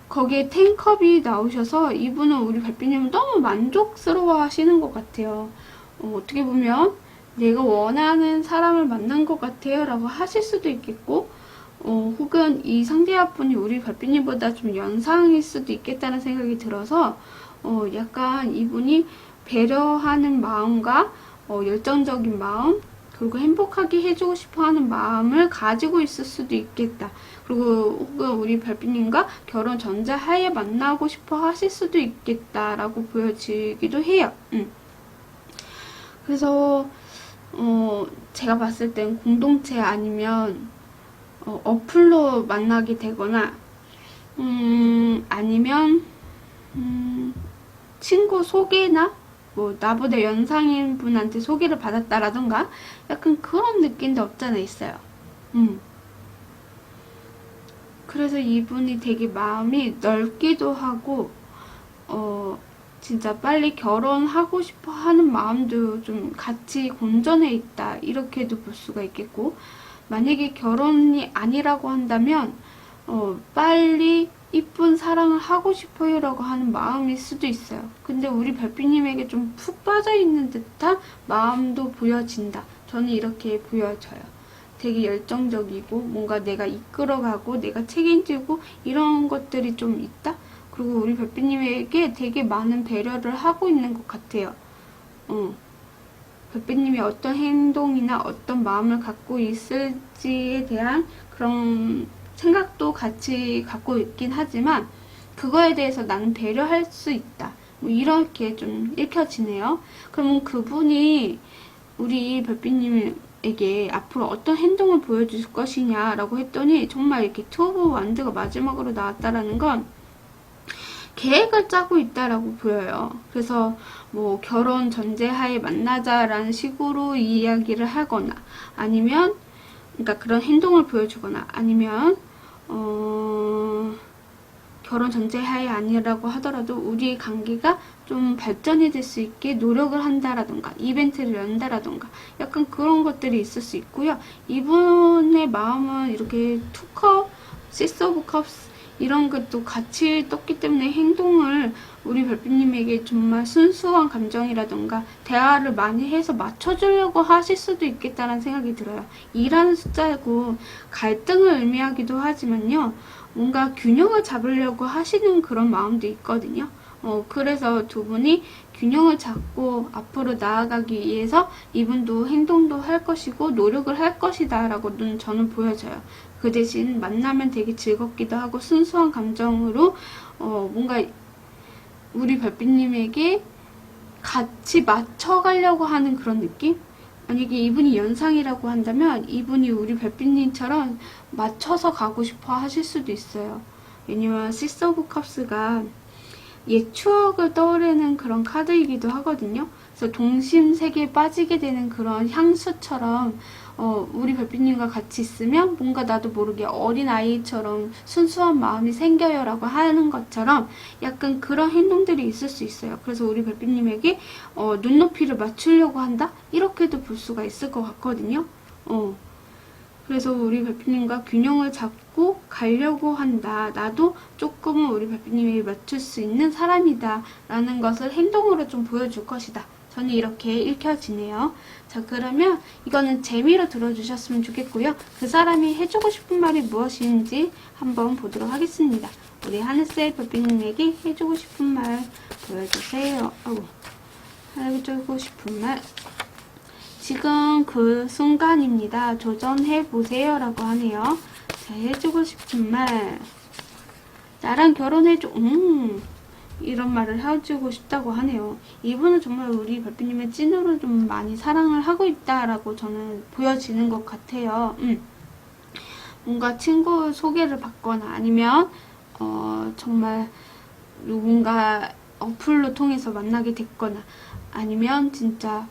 거기에 10컵이 나오셔서 이분은 우리 별빛님을 너무 만족스러워 하시는 것 같아요. 어떻게 보면 내가 원하는 사람을 만난 것 같아요 라고 하실 수도 있겠고, 혹은 이 상대분이 우리 별빛님보다 좀 연상일 수도 있겠다는 생각이 들어서 약간 이분이 배려하는 마음과 열정적인 마음, 그리고 행복하게 해주고 싶어 하는 마음을 가지고 있을 수도 있겠다. 그리고 혹은 우리 별빛님과 결혼 전제하에 만나고 싶어 하실 수도 있겠다라고 보여지기도 해요. 그래서 제가 봤을 땐 공동체 아니면 어플로 만나게 되거나 아니면 친구 소개나 뭐 나보다 연상인 분한테 소개를 받았다라던가 약간 그런 느낌도 없잖아 있어요. 그래서 이분이 되게 마음이 넓기도 하고 진짜 빨리 결혼하고 싶어 하는 마음도 좀 같이 공존해 있다 이렇게도 볼 수가 있겠고, 만약에 결혼이 아니라고 한다면 빨리 이쁜 사랑을 하고 싶어요 라고 하는 마음일 수도 있어요. 근데 우리 별빛님에게 좀 푹 빠져있는 듯한 마음도 보여진다. 저는 이렇게 보여져요. 되게 열정적이고 뭔가 내가 이끌어가고 내가 책임지고 이런 것들이 좀 있다? 그리고 우리 별빛님에게 되게 많은 배려를 하고 있는 것 같아요. 별빛님이 어떤 행동이나 어떤 마음을 갖고 있을지에 대한 그런 생각도 같이 갖고 있긴 하지만 그거에 대해서 나는 배려할 수 있다. 뭐 이렇게 좀 읽혀지네요. 그러면 그분이 우리 별빛님에게 앞으로 어떤 행동을 보여줄 것이냐라고 했더니 정말 이렇게 투 오브 완드가 마지막으로 나왔다라는 건 계획을 짜고 있다라고 보여요. 그래서 뭐 결혼 전제하에 만나자라는 식으로 이야기를 하거나 아니면 그러니까 그런 행동을 보여주거나 아니면 결혼 전제하에 아니라고 하더라도 우리의 관계가 좀 발전이 될 수 있게 노력을 한다라던가 이벤트를 연다라던가 약간 그런 것들이 있을 수 있고요. 이분의 마음은 이렇게 투컵, 시스 오브 컵스 이런 것도 같이 떴기 때문에 행동을 우리 별빛님에게 정말 순수한 감정이라던가 대화를 많이 해서 맞춰주려고 하실 수도 있겠다는 생각이 들어요. 2라는 숫자고 갈등을 의미하기도 하지만요. 뭔가 균형을 잡으려고 하시는 그런 마음도 있거든요. 그래서 두 분이 균형을 잡고 앞으로 나아가기 위해서 이분도 행동도 할 것이고 노력을 할 것이다 라고는 저는 보여져요. 그 대신 만나면 되게 즐겁기도 하고 순수한 감정으로 뭔가 우리 별빛님에게 같이 맞춰가려고 하는 그런 느낌? 만약에 이분이 연상이라고 한다면 이분이 우리 별빛님처럼 맞춰서 가고 싶어 하실 수도 있어요. 왜냐면 시스 오브 컵스가 옛 추억을 떠오르는 그런 카드이기도 하거든요. 그래서 동심 세계에 빠지게 되는 그런 향수처럼 우리 별빛님과 같이 있으면 뭔가 나도 모르게 어린아이처럼 순수한 마음이 생겨요 라고 하는 것처럼 약간 그런 행동들이 있을 수 있어요. 그래서 우리 별빛님에게 눈높이를 맞추려고 한다? 이렇게도 볼 수가 있을 것 같거든요. 그래서 우리 별빛님과 균형을 잡고 가려고 한다. 나도 조금은 우리 별빛님에게 맞출 수 있는 사람이다 라는 것을 행동으로 좀 보여줄 것이다. 저는 이렇게 읽혀지네요. 자, 그러면 이거는 재미로 들어주셨으면 좋겠고요. 그 사람이 해주고 싶은 말이 무엇인지 한번 보도록 하겠습니다. 우리 하늘색 별빛님에게 해주고 싶은 말 보여주세요. 해주고 싶은 말. 지금 그 순간입니다. 도전해보세요 라고 하네요. 자, 해주고 싶은 말. 나랑 결혼해줘. 이런 말을 해주고 싶다고 하네요. 이분은 정말 우리 별빛님의 찐으로 좀 많이 사랑을 하고 있다라고 저는 보여지는 것 같아요. 뭔가 친구 소개를 받거나 아니면 정말 누군가 어플로 통해서 만나게 됐거나 아니면 진짜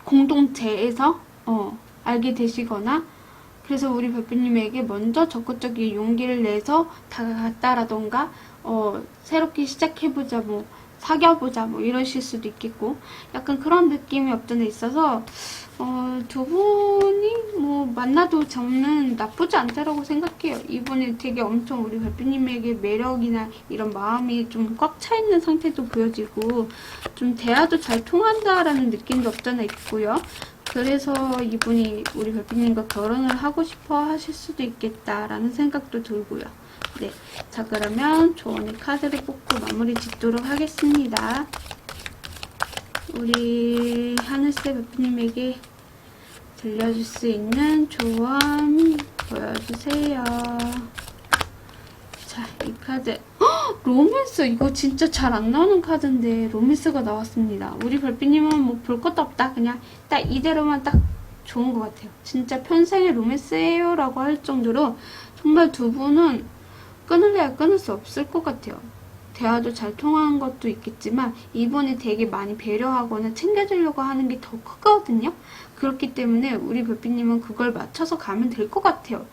공동체에서 알게 되시거나 그래서 우리 별빛님에게 먼저 적극적인 용기를 내서 다가갔다라던가 새롭게 시작해보자 뭐 사귀어보자 뭐 이러실 수도 있겠고 약간 그런 느낌이 없던 데 있어서 두 분이 뭐 만나도 저는 나쁘지 않다라고 생각해요. 이분이 되게 엄청 우리 별빛님에게 매력이나 이런 마음이 좀 꽉 차있는 상태도 보여지고 좀 대화도 잘 통한다라는 느낌도 없잖아 있고요. 그래서 이분이 우리 별빛님과 결혼을 하고 싶어 하실 수도 있겠다라는 생각도 들고요. 네, 자 그러면 조언의 카드를 뽑고 마무리 짓도록 하겠습니다. 우리 하늘색 별빛님에게 들려줄 수 있는 조언 보여주세요. 자, 이 카드 로맨스 이거 진짜 잘 안 나오는 카드인데 로맨스가 나왔습니다. 우리 별빛님은 뭐 볼 것도 없다. 그냥 딱 이대로만 딱 좋은 것 같아요. 진짜 평생의 로맨스예요 라고 할 정도로 정말 두 분은 끊을래야 끊을 수 없을 것 같아요. 대화도 잘 통하는 것도 있겠지만 이분이 되게 많이 배려하거나 챙겨주려고 하는 게 더 크거든요. 그렇기 때문에 우리 별빛님은 그걸 맞춰서 가면 될 것 같아요.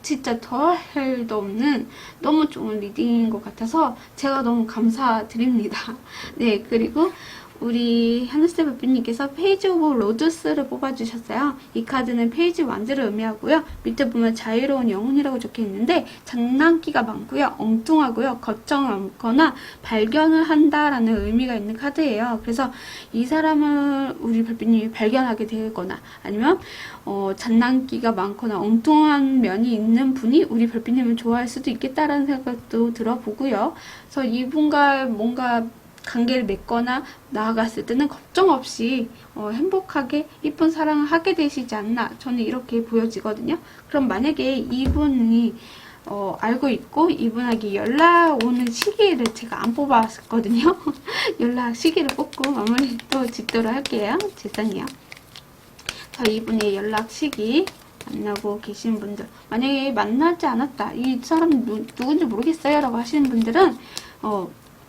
진짜 더할 도 없는 너무 좋은 리딩인 것 같아서 제가 너무 감사드립니다. 네, 그리고 우리 하늘색 별빛님께서 페이지 오브 로드스를 뽑아주셨어요. 이 카드는 페이지 완즈를 의미하고요. 밑에 보면 자유로운 영혼이라고 적혀있는데 장난기가 많고요. 엉뚱하고요. 걱정 많거나 발견을 한다라는 의미가 있는 카드예요. 그래서 이 사람을 우리 별빛님이 발견하게 되거나 아니면 장난기가 많거나 엉뚱한 면이 있는 분이 우리 별빛님을 좋아할 수도 있겠다라는 생각도 들어보고요. 그래서 이분과 뭔가 관계를 맺거나 나아갔을 때는 걱정 없이 행복하게 이쁜 사랑을 하게 되시지 않나 저는 이렇게 보여지거든요. 그럼 만약에 이분이 알고 있고 이분에게 연락 오는 시기를 제가 안 뽑았거든요. 연락 시기를 뽑고 마무리 또 짓도록 할게요. 죄송해요. 자, 이분의 연락 시기 만나고 계신 분들 만약에 만나지 않았다 이 사람 누군지 모르겠어요 라고 하시는 분들은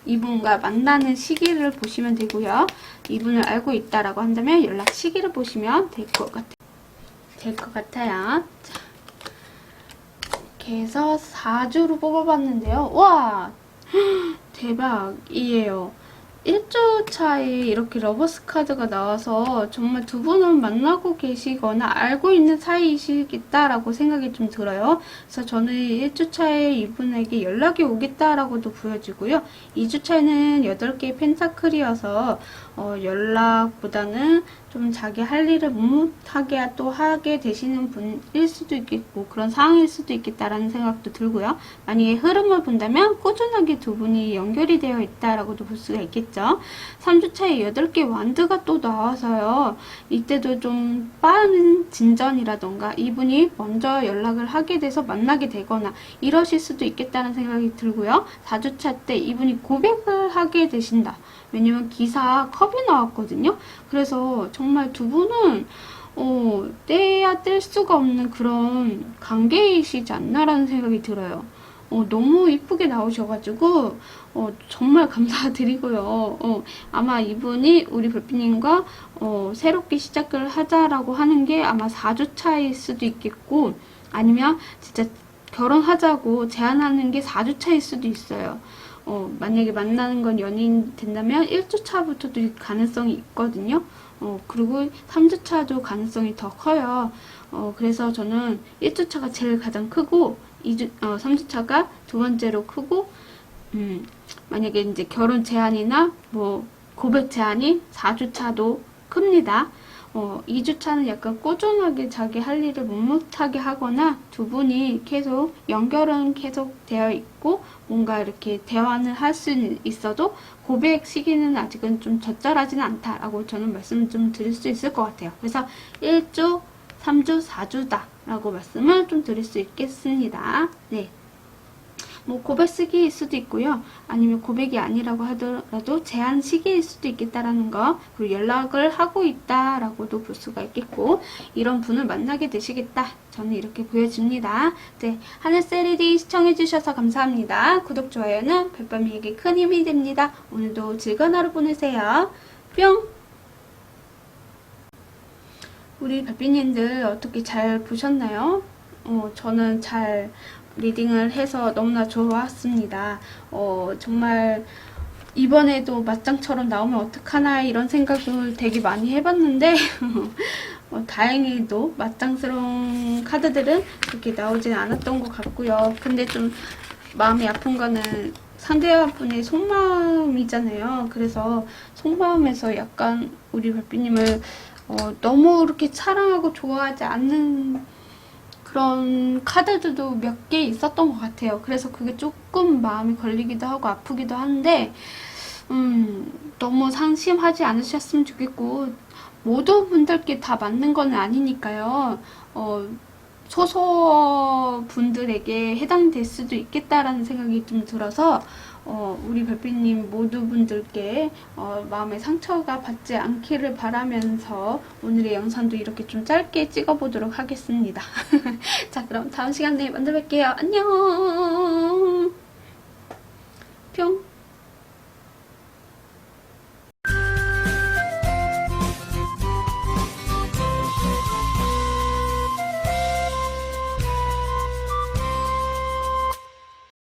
이분과 만나는 시기를 보시면 되고요. 이분을 알고 있다라고 한다면 연락 시기를 보시면 될 것 같아요. 자, 이렇게 해서 4주로 뽑아봤는데요. 와! 대박이에요. 1주 차에 이렇게 러버스 카드가 나와서 정말 두 분은 만나고 계시거나 알고 있는 사이이시겠다라고 생각이 좀 들어요. 그래서 저는 1주 차에 이분에게 연락이 오겠다라고도 보여지고요. 2주 차에는 8개의 펜타클이어서 연락보다는 좀 자기 할 일을 묵묵하게 또 하게 되시는 분일 수도 있겠고 그런 상황일 수도 있겠다라는 생각도 들고요. 만약에 흐름을 본다면 꾸준하게 두 분이 연결이 되어 있다라고도 볼 수가 있겠죠. 3주 차에 8개 완드가 또 나와서요. 이때도 좀 빠른 진전이라던가 이분이 먼저 연락을 하게 돼서 만나게 되거나 이러실 수도 있겠다는 생각이 들고요. 4주 차 때 이분이 고백을 하게 되신다. 왜냐면 기사 컵이 나왔거든요. 그래서 정말 두 분은 떼야 뗄 수가 없는 그런 관계이시지 않나라는 생각이 들어요. 너무 이쁘게 나오셔가지고 정말 감사드리고요. 아마 이분이 우리 별빛님과 새롭게 시작을 하자라고 하는 게 아마 4주 차일 수도 있겠고 아니면 진짜 결혼하자고 제안하는 게 4주 차일 수도 있어요. 만약에 만나는 건 연인 된다면 1주 차부터도 가능성이 있거든요. 그리고 3주 차도 가능성이 더 커요. 그래서 저는 1주 차가 제일 가장 크고 3주 차가 두 번째로 크고 만약에 이제 결혼 제한이나 뭐 고백 제한이 4주 차도 큽니다. 2주 차는 약간 꾸준하게 자기 할 일을 묵묵하게 하거나 두 분이 계속 연결은 계속 되어 있고 뭔가 이렇게 대화는 할 수 있어도 고백 시기는 아직은 좀 적절하지는 않다라고 저는 말씀을 좀 드릴 수 있을 것 같아요. 그래서 1주, 3주, 4주다 라고 말씀을 좀 드릴 수 있겠습니다. 네. 뭐 고백 시기일 수도 있고요. 아니면 고백이 아니라고 하더라도 제한 시기일 수도 있겠다라는 거. 그리고 연락을 하고 있다라고도 볼 수가 있겠고 이런 분을 만나게 되시겠다. 저는 이렇게 보여집니다. 네, 하늘세리디 시청해주셔서 감사합니다. 구독, 좋아요는 별밤이에게 큰 힘이 됩니다. 오늘도 즐거운 하루 보내세요. 뿅! 우리 별빛님들 어떻게 잘 보셨나요? 저는 잘 리딩을 해서 너무나 좋았습니다. 정말 이번에도 맞짱처럼 나오면 어떡하나 이런 생각을 되게 많이 해봤는데 다행히도 맞짱스러운 카드들은 그렇게 나오진 않았던 것 같고요. 근데 좀 마음이 아픈 거는 상대분의 속마음이잖아요. 그래서 속마음에서 약간 우리 별빛님을 너무 그렇게 사랑하고 좋아하지 않는 그런 카드들도 몇 개 있었던 것 같아요. 그래서 그게 조금 마음이 걸리기도 하고 아프기도 한데 너무 상심하지 않으셨으면 좋겠고 모든 분들께 다 맞는 건 아니니까요. 소소 분들에게 해당될 수도 있겠다라는 생각이 좀 들어서 우리 별빛님 모두 분들께 마음의 상처가 받지 않기를 바라면서 오늘의 영상도 이렇게 좀 짧게 찍어보도록 하겠습니다. 자, 그럼 다음 시간에 만나 뵐게요. 안녕!